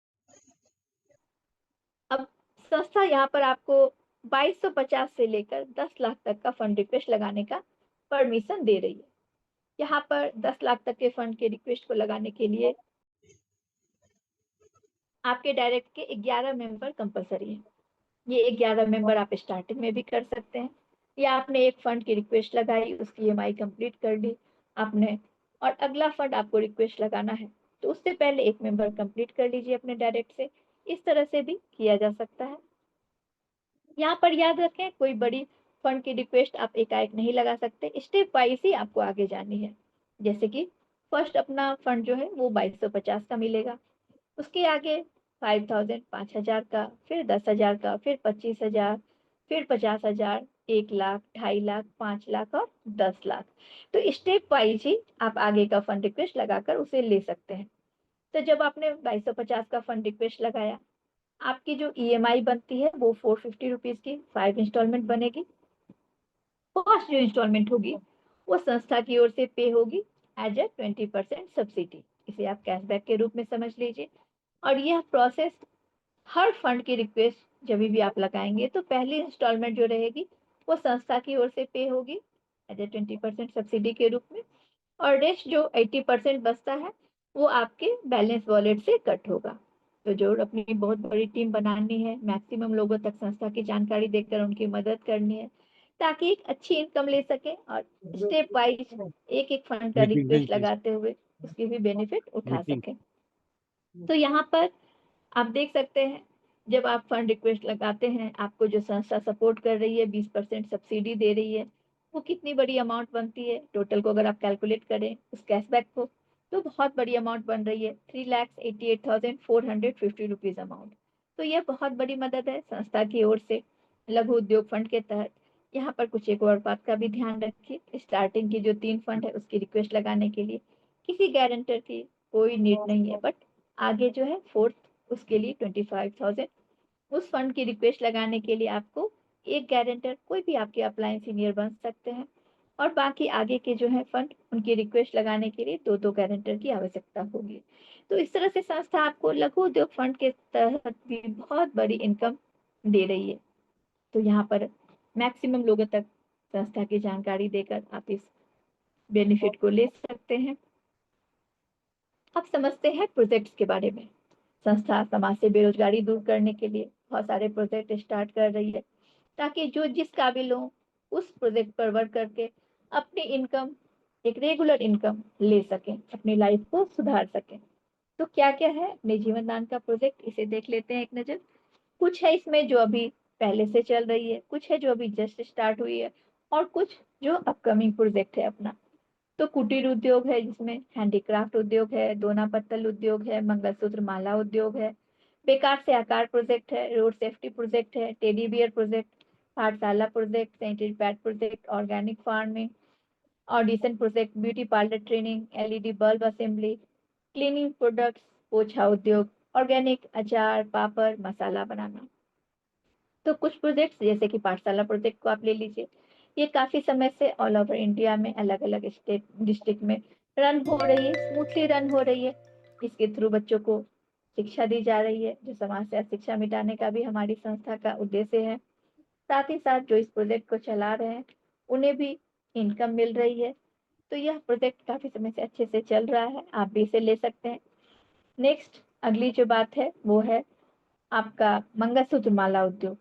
अब संस्था यहाँ पर आपको 2250 से लेकर 10 लाख तक का फंड रिक्वेस्ट लगाने का परमिशन दे रही है। यहाँ पर 10 लाख तक के फंड के रिक्वेस्ट को लगाने के लिए आपके डायरेक्ट के 11 मेंबर कंपलसरी है। ये 11 मेंबर आप स्टार्टिंग में भी कर सकते हैं, या आपने एक फंड की रिक्वेस्ट लगाई उसकी ईएमआई कंप्लीट कर ली आपने, और अगला फंड आपको रिक्वेस्ट लगाना है तो उससे पहले एक मेंबर कंप्लीट कर लीजिए अपने डायरेक्ट से। इस तरह से भी किया जा सकता है। यहाँ पर याद रखें कोई बड़ी फंड की रिक्वेस्ट आप एकाएक नहीं लगा सकते, स्टेप वाइज ही आपको आगे जानी है। जैसे कि फर्स्ट अपना फंड जो है वो 2250 का मिलेगा, उसके आगे 5000 5000 का, फिर 10,000 का, फिर 25,000, फिर 50,000, 1 लाख, 2.5 लाख, 5 लाख और 10 लाख। तो स्टेप वाइज ही आप आगे का फंड रिक्वेस्ट लगाकर उसे ले सकते हैं। तो जब आपने 2250 का फंड रिक्वेस्ट लगाया, आपकी जो ईएमआई बनती है वो 450 रुपीज की 5 इंस्टॉलमेंट बनेगी। फर्स्ट जो इंस्टॉलमेंट होगी वो संस्था की ओर से पे होगी एज ए 20% सब्सिडी, इसे आप कैशबैक के रूप में समझ लीजिए। और यह प्रोसेस हर फंड की रिक्वेस्ट जब भी आप लगाएंगे तो पहली इंस्टॉलमेंट जो रहेगी वो संस्था की ओर से पे होगी एज ए 20% सब्सिडी के रूप में, और रेस्ट जो 80% बचता है वो आपके बैलेंस वॉलेट से कट होगा। तो जो अपनी बहुत बड़ी टीम बनानी है, मैक्सिमम लोगों तक संस्था की जानकारी देकर उनकी मदद करनी है ताकि एक अच्छी इनकम ले सके और स्टेप वाइज एक एक फंड का रिक्वेस्ट लगाते हुए उसकी भी बेनिफिट उठा सके। तो यहाँ पर आप देख सकते हैं जब आप फंड रिक्वेस्ट लगाते हैं आपको जो संस्था सपोर्ट कर रही है 20% सब्सिडी दे रही है, वो कितनी बड़ी अमाउंट बनती है टोटल को अगर आप कैलकुलेट करें उस कैशबैक को, तो बहुत बड़ी अमाउंट बन रही है 3,88,450 रुपीज अमाउंट। तो यह बहुत बड़ी मदद है संस्था की ओर से लघु उद्योग फंड के तहत। यहाँ पर कुछ एक और बात का भी ध्यान रखिए, स्टार्टिंग की जो 3 फंड है उसकी रिक्वेस्ट लगाने के लिए किसी गारंटर की कोई नीड नहीं है, बट आगे जो है फोर्थ, उसके लिए 25,000 उस फंड की रिक्वेस्ट लगाने के लिए आपको एक गारंटर, कोई भी आपके अपलाइन सीनियर बन सकते हैं, और बाकी आगे के जो है फंड, उनकी रिक्वेस्ट लगाने के लिए दो दो गारंटर की आवश्यकता होगी। तो इस तरह से संस्था आपको लघु उद्योग फंड के तहत भी बहुत बड़ी इनकम दे रही है। तो यहाँ पर मैक्सिमम लोगों तक संस्था की जानकारी देकर आप इस बेनिफिट को ले सकते हैं। अब समझते हैं प्रोजेक्ट्स के बारे में। संस्था समाज से बेरोजगारी दूर करने के लिए बहुत सारे प्रोजेक्ट स्टार्ट कर रही है, ताकि जो जिस काबिल हो उस प्रोजेक्ट पर वर्क करके अपनी इनकम, एक रेगुलर इनकम ले सकें, अपनी लाइफ को सुधार सकें। तो क्या क्या है अपने जीवन दान का प्रोजेक्ट, इसे देख लेते हैं एक नजर। कुछ है इसमें जो अभी पहले से चल रही है, कुछ है जो अभी जस्ट स्टार्ट हुई है, और कुछ जो अपकमिंग प्रोजेक्ट है अपना। तो कुटीर उद्योग है, जिसमें हैंडीक्राफ्ट उद्योग है, दोना पत्तल उद्योग है, मंगलसूत्र माला उद्योग है, बेकार से आकार प्रोजेक्ट है, रोड सेफ्टी प्रोजेक्ट है, टेडी बियर प्रोजेक्ट, पाठशाला project, sanitary pad project, organic farming, audition project, beauty parlour training, LED bulb assembly, cleaning products, पोछा उद्योग, ऑर्गेनिक अचार, पापड़, मसाला बनाना। तो कुछ प्रोजेक्ट्स जैसे कि पाठशाला प्रोजेक्ट को आप ले लीजिए, ये काफी समय से ऑल ओवर इंडिया में अलग अलग स्टेट डिस्ट्रिक्ट में रन हो रही है, स्मूथली रन हो रही है। इसके थ्रू बच्चों को शिक्षा दी जा रही है, जो समाज से अशिक्षा मिटाने का भी हमारी संस्था का उद्देश्य है। साथ ही साथ जो इस प्रोजेक्ट को चला रहे हैं उन्हें भी इनकम मिल रही है। तो यह प्रोजेक्ट काफी समय से अच्छे से चल रहा है, आप भी इसे ले सकते हैं। नेक्स्ट अगली जो बात है वो है आपका मंगलसूत्र माला उद्योग।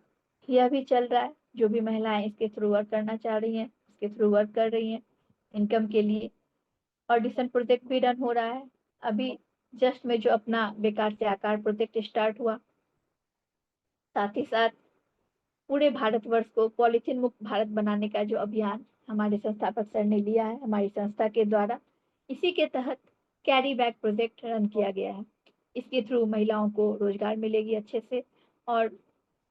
यह भी चल रहा है, जो भी महिलाएं इसके थ्रू वर्क करना चाह रही हैं इसके थ्रू वर्क कर रही हैं इनकम के लिए। ऑडिशन प्रोजेक्ट भी रन हो रहा है। अभी जस्ट में जो अपना बेकार से आकार प्रोजेक्ट स्टार्ट हुआ, साथ ही साथ पूरे भारतवर्ष को पॉलीथीन मुक्त भारत बनाने का जो अभियान हमारे संस्थापक सर ने लिया है हमारी संस्था के द्वारा, इसी के तहत कैरी बैग प्रोजेक्ट रन किया गया है। इसके थ्रू महिलाओं को रोजगार मिलेगी अच्छे से, और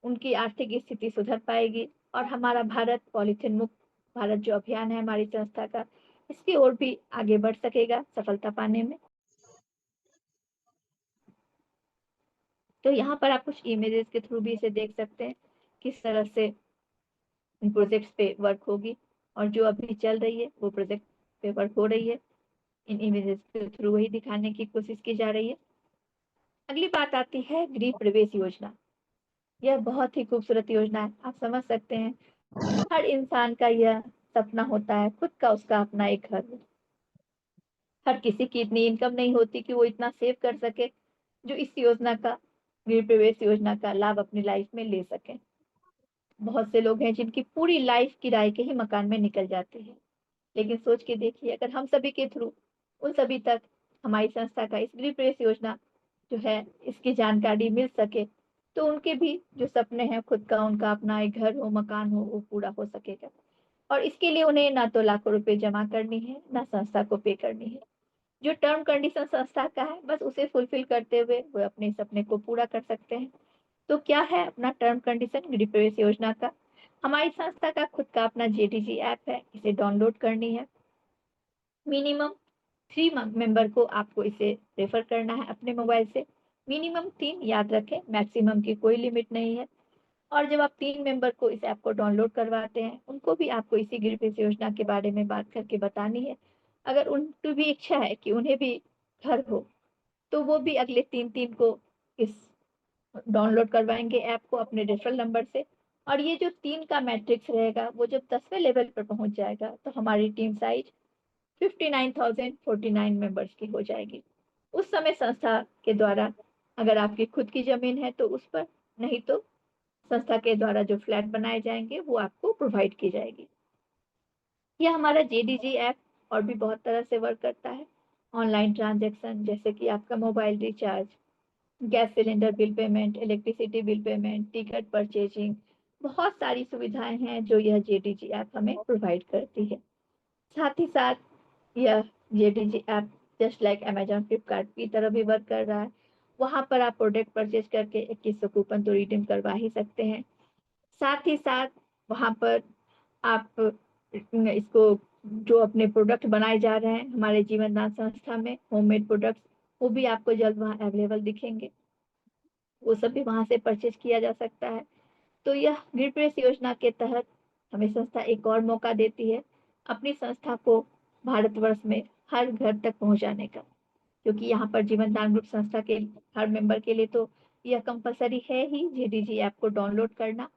उनकी आर्थिक स्थिति सुधर पाएगी, और हमारा भारत पॉलीथीन मुक्त भारत जो अभियान है हमारी संस्था का, इसकी ओर भी आगे बढ़ सकेगा सफलता पाने में। तो यहाँ पर आप कुछ इमेजेस के थ्रू भी इसे देख सकते हैं, किस तरह से इन प्रोजेक्ट्स पे वर्क होगी, और जो अभी चल रही है वो प्रोजेक्ट पे वर्क हो रही है। इन इमेजेस के थ्रू वही दिखाने की कोशिश की जा रही है। अगली बात आती है गृह प्रवेश योजना। यह बहुत ही खूबसूरत योजना है, आप समझ सकते हैं हर इंसान का यह सपना होता है खुद का उसका अपना एक घर हो। हर किसी की इतनी इनकम नहीं होती कि वो इतना सेव कर सके जो इस योजना का, गृह प्रवेश योजना का लाभ अपनी लाइफ में ले सके। बहुत से लोग हैं जिनकी पूरी लाइफ किराए के ही मकान में निकल जाती है, लेकिन सोच के देखिए अगर हम सभी के थ्रू उन सभी तक हमारी संस्था का इस गृह प्रवेश योजना जो है इसकी जानकारी मिल सके, तो उनके भी जो सपने हैं खुद का उनका अपना एक घर हो, मकान हो, वो पूरा हो सकेगा। और इसके लिए उन्हें ना तो लाखों रुपए जमा करनी है, ना संस्था को पे करनी है। जो टर्म कंडीशन संस्था का है बस उसे फुलफिल करते हुए वो अपने सपने को पूरा कर सकते हैं। तो क्या है अपना टर्म कंडीशन गृह प्रवेश योजना का? हमारी संस्था का खुद का अपना जेडीजी ऐप है, इसे डाउनलोड करनी है। मिनिमम 3 मेंबर को आपको इसे रेफर करना है अपने मोबाइल से। मिनिमम 3, याद रखें, मैक्सिमम की कोई लिमिट नहीं है। और जब आप 3 मेंबर को इस ऐप को डाउनलोड करवाते हैं, उनको भी आपको इसी गृह प्रवेश योजना के बारे में बात करके बतानी है। अगर उनकी भी इच्छा है कि उन्हें भी घर हो, तो वो भी अगले 3 को इस डाउनलोड करवाएंगे ऐप को अपने रेफरल नंबर से। और ये जो 3 का मैट्रिक्स रहेगा वो जब 10वें लेवल पर पहुंच जाएगा तो हमारी टीम साइज 59,049 मेंबर्स की हो जाएगी। उस समय संस्था के द्वारा अगर आपकी खुद की जमीन है तो उस पर, नहीं तो संस्था के द्वारा जो फ्लैट बनाए जाएंगे वो आपको प्रोवाइड की जाएगी। यह हमारा जेडीजी ऐप और भी बहुत तरह से वर्क करता है। ऑनलाइन ट्रांजैक्शन जैसे कि आपका mobile recharge, gas cylinder bill payment, electricity bill payment, ticket purchasing, बहुत सारी सुविधाएं हैं जो यह जेडीजी ऐप हमें प्रोवाइड करती है। साथ ही साथ यह जेडीजी app just like Amazon Flipkart की तरह भी वर्क कर रहा है। वहां पर आप प्रोडक्ट परचेज करके 2100 कूपन तो रिडीम करवा ही सकते हैं। साथ ही साथ वहां पर आप इसको, जो अपने प्रोडक्ट बनाए जा रहे हैं हमारे जीवन दान संस्था में, होममेड प्रोडक्ट्स वो भी आपको जल्द वहाँ अवेलेबल दिखेंगे। वो सब भी वहाँ से परचेज किया जा सकता है। तो यह ग्रिड प्रेस योजना के तहत हमें संस्था एक और मौका देती है अपनी संस्था को भारतवर्ष में हर घर तक पहुंचाने का। क्योंकि यहाँ पर जीवन दान ग्रुप संस्था के हर मेंबर के लिए तो यह कंपलसरी है ही जेडीजी ऐप को डाउनलोड करना,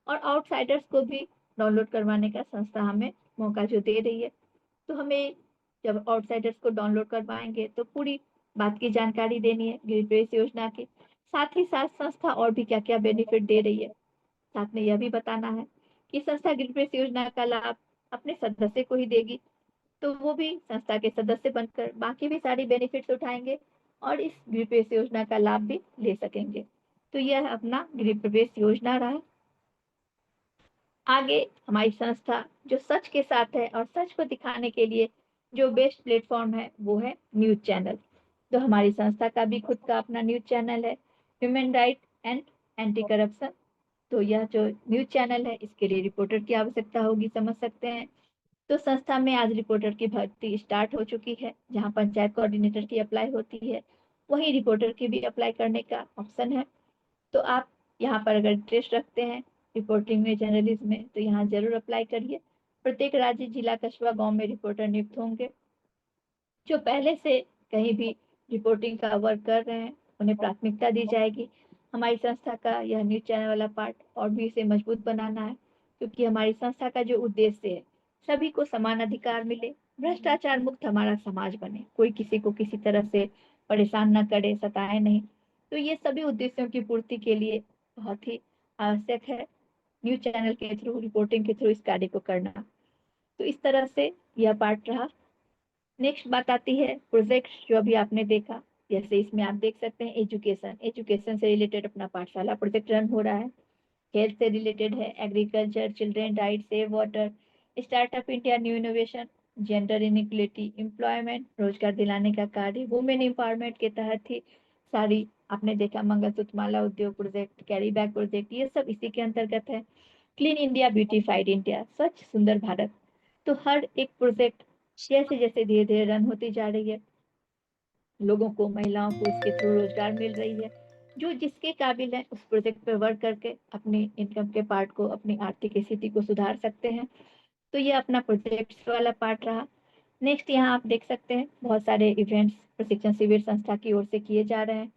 और आउटसाइडर्स को भी डाउनलोड करवाने का संस्था हमें मौका जो दे रही है। तो हमें जब आउटसाइडर्स को डाउनलोड करवाएंगे तो पूरी बात की जानकारी देनी है ग्रिड प्रेस योजना की। साथ ही साथ संस्था और भी क्या क्या बेनिफिट दे रही है, साथ में यह भी बताना है कि संस्था ग्रिड प्रेस योजना का लाभ अपने सदस्य को ही देगी, तो वो भी संस्था के सदस्य बनकर बाकी भी सारी बेनिफिट्स उठाएंगे और इस गृह प्रवेश योजना का लाभ भी ले सकेंगे। तो यह अपना गृह प्रवेश योजना रहा। आगे हमारी संस्था जो सच के साथ है और सच को दिखाने के लिए जो बेस्ट प्लेटफॉर्म है वो है न्यूज चैनल। तो हमारी संस्था का भी खुद का अपना न्यूज चैनल है, human right and anti corruption. तो यह जो न्यूज चैनल है इसके लिए रिपोर्टर की आवश्यकता होगी, समझ सकते हैं। तो संस्था में आज रिपोर्टर की भर्ती स्टार्ट हो चुकी है। जहां पंचायत कोऑर्डिनेटर की अप्लाई होती है वहीं रिपोर्टर की भी अप्लाई करने का ऑप्शन है। तो आप यहाँ पर अगर इंटरेस्ट रखते हैं रिपोर्टिंग में, जर्नलिज्म में, तो यहाँ जरूर अप्लाई करिए। प्रत्येक राज्य, जिला, कस्बा, गांव में रिपोर्टर नियुक्त होंगे। जो पहले से कहीं भी रिपोर्टिंग का वर्क कर रहे हैं उन्हें प्राथमिकता दी जाएगी। हमारी संस्था का यह न्यूज चैनल वाला पार्ट और भी इसे मजबूत बनाना है, क्योंकि हमारी संस्था का जो उद्देश्य है सभी को समान अधिकार मिले, भ्रष्टाचार मुक्त हमारा समाज बने, कोई किसी को किसी तरह से परेशान न करे, सताए नहीं। तो ये सभी उद्देश्यों की पूर्ति के लिए बहुत ही आवश्यक है न्यूज चैनल के थ्रू, रिपोर्टिंग के थ्रू इस कार्य को करना। तो इस तरह से यह पार्ट रहा। नेक्स्ट बात आती है प्रोजेक्ट जो अभी आपने देखा। जैसे इसमें आप देख सकते हैं एजुकेशन, एजुकेशन से रिलेटेड अपना पाठशाला प्रोजेक्ट रन हो रहा है। हेल्थ से रिलेटेड है agriculture, children right, save water, startup India, new innovation, gender inequality, employment, रोजगार दिलाने का कार्य, वुमेन एम्पावरमेंट के तहत ही सारी आपने देखा मंगलसूत्र माला उद्योग प्रोजेक्ट, कैरी बैग प्रोजेक्ट, ये सब इसी के अंतर्गत है। क्लीन इंडिया, ब्यूटीफाइड इंडिया, स्वच्छ सुंदर भारत। तो हर एक प्रोजेक्ट जैसे जैसे धीरे धीरे रन होती जा रही है, लोगों को, महिलाओं को इसके थ्रू रोजगार मिल रही है। जो जिसके काबिल है उस प्रोजेक्ट पर वर्क करके अपनी इनकम के पार्ट को, अपनी आर्थिक स्थिति को सुधार सकते हैं। तो ये अपना प्रोजेक्ट्स वाला पार्ट रहा। नेक्स्ट यहाँ आप देख सकते हैं बहुत सारे इवेंट्स प्रशिक्षण शिविर संस्था की ओर से किए जा रहे हैं।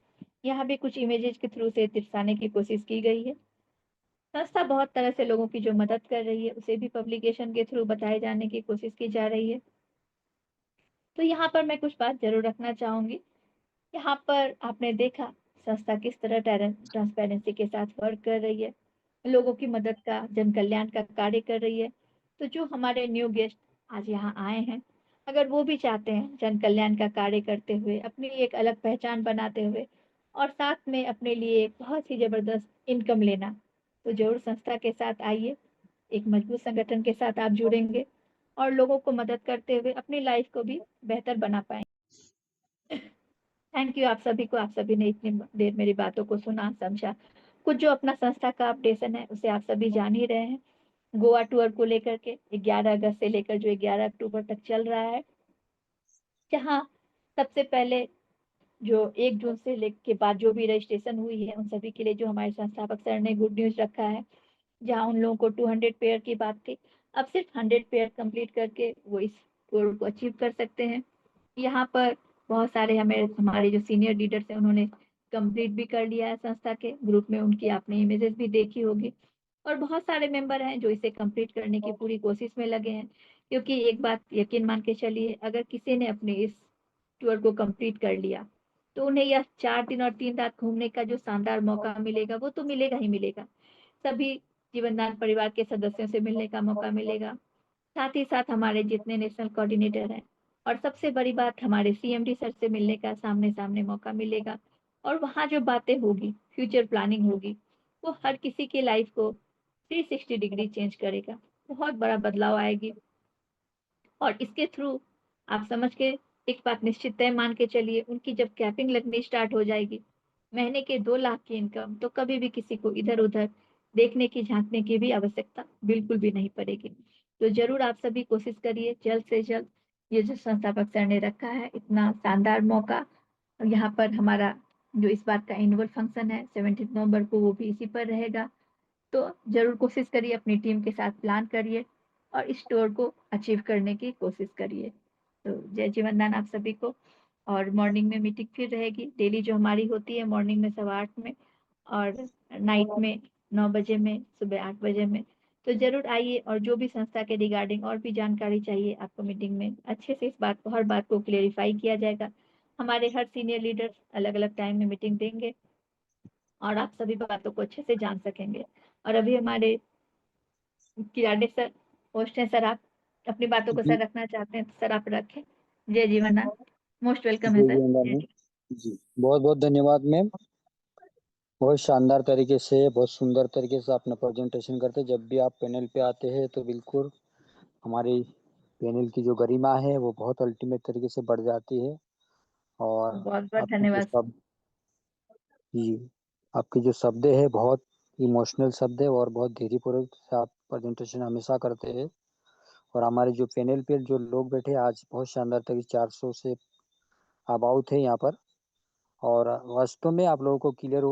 यहाँ भी कुछ इमेजेस के थ्रू से दर्शाने की कोशिश की गई है। संस्था बहुत तरह से लोगों की जो मदद कर रही है उसे भी पब्लिकेशन के थ्रू बताए जाने की कोशिश की जा रही है। तो यहाँ पर मैं कुछ बात जरूर रखना चाहूंगी। यहाँ पर आपने देखा संस्था किस तरह ट्रांसपेरेंसी के साथ वर्क कर रही है, लोगों की मदद का, जन कल्याण का कार्य कर रही है। तो जो हमारे न्यू गेस्ट आज यहाँ आए हैं, अगर वो भी चाहते हैं जन कल्याण का कार्य करते हुए अपनी एक अलग पहचान बनाते हुए और साथ में अपने लिए एक बहुत ही जबरदस्त इनकम लेना, तो जरूर संस्था के साथ आइए। एक मजबूत संगठन के साथ आप जुड़ेंगे और लोगों को मदद करते हुए अपनी लाइफ को भी बेहतर बना पाएंगे। थैंक यू आप सभी को, आप सभी ने इतनी देर मेरी बातों को सुना, समझा। कुछ जो अपना संस्था का अपडेशन है उसे आप सभी जान ही रहे हैं। गोवा टूर को लेकर के 11 अगस्त से लेकर जो 11 अक्टूबर तक चल रहा है, जहाँ सबसे पहले जो 1 जून से के बाद जो भी रजिस्ट्रेशन हुई है उन सभी के लिए जो हमारे संस्थापक सर ने गुड न्यूज रखा है। जहाँ उन लोगों को 200 पेयर की बात थी, अब सिर्फ 100 पेयर कंप्लीट करके वो इस गोल को अचीव कर सकते हैं। यहाँ पर बहुत सारे हमारे जो सीनियर लीडर्स हैं उन्होंने कंप्लीट भी कर लिया है संस्था के ग्रुप में, उनकी आपने इमेजेस भी देखी होगी। और बहुत सारे मेंबर हैं जो इसे कंप्लीट करने की पूरी कोशिश में लगे हैं। क्योंकि एक बात यकीन मान के चलिए, अगर किसी ने अपने इस टूर को कंप्लीट कर लिया तो उन्हें यह 4 दिन और 3 रात घूमने का जो शानदार मौका मिलेगा वो तो मिलेगा ही मिलेगा। सभी जीवनदान परिवार के सदस्यों से मिलने का मौका मिलेगा, साथ ही साथ हमारे जितने नेशनल कोऑर्डिनेटर हैं, और सबसे बड़ी बात हमारे सीएमडी सर से मिलने का सामने सामने मौका मिलेगा। और वहाँ जो बातें होगी, फ्यूचर प्लानिंग होगी, वो हर किसी की लाइफ को 360 डिग्री चेंज करेगा, बहुत बड़ा बदलाव आएगी। और इसके थ्रू आप समझ के एक बात निश्चित तय मान के चलिए, उनकी जब कैपिंग लगनी स्टार्ट हो जाएगी, महीने के 2 लाख की इनकम, तो कभी भी किसी को इधर उधर देखने की, झांकने की भी आवश्यकता बिल्कुल भी नहीं पड़ेगी। तो जरूर आप सभी कोशिश करिए जल्द से जल्द ये जो संस्थापक सर ने रखा है इतना शानदार मौका, यहाँ पर हमारा जो इस बार का एनुअल फंक्शन है 17 नवंबर को, वो भी इसी पर रहेगा। तो ज़रूर कोशिश करिए, अपनी टीम के साथ प्लान करिए और इस टूर को अचीव करने की कोशिश करिए। तो जय जीवनदान आप सभी को। और मॉर्निंग में मीटिंग फिर रहेगी, डेली जो हमारी होती है मॉर्निंग में 8:15 में और नाइट में 9 बजे में, सुबह 8 बजे में। तो ज़रूर आइए और जो भी संस्था के रिगार्डिंग और भी जानकारी चाहिए आपको मीटिंग में अच्छे से इस बात को, हर बात को क्लेरिफ़ाई किया जाएगा। हमारे हर सीनियर लीडर अलग-अलग टाइम में मीटिंग देंगे और आप सभी बातों को अच्छे से जान सकेंगे। और अभी हमारे किराडे सर होस्ट हैं। सर, आप अपनी बातों को जी, सर रखना चाहते हैं तो सर आप रखें। जय जीवनदान। मोस्ट वेलकम है जय सर। जीवनदान जय मैम। जी। जी, बहुत-बहुत धन्यवाद मैम। बहुत शानदार तरीके से, बहुत सुंदर तरीके से अपना प्रेजेंटेशन करते हैं। जब भी आप पैनल पे आते हैं तो बिल्कुल हमारी पैनल की जो गरिमा है वो बहुत अल्टीमेट तरीके से बढ़ जाती है। और बहुत-बहुत आपकी जो धन्यवाद सर। शब्द जी, आपके जो शब्द है बहुत इमोशनल शब्द है और बहुत धैर्यपूर्वक से आप प्रेजेंटेशन हमेशा करते हैं। और हमारे जो पैनल पे जो लोग बैठे हैं आज बहुत शानदार तरीके 400 से अबाउट है यहाँ पर। और वास्तव में आप लोगों को क्लियर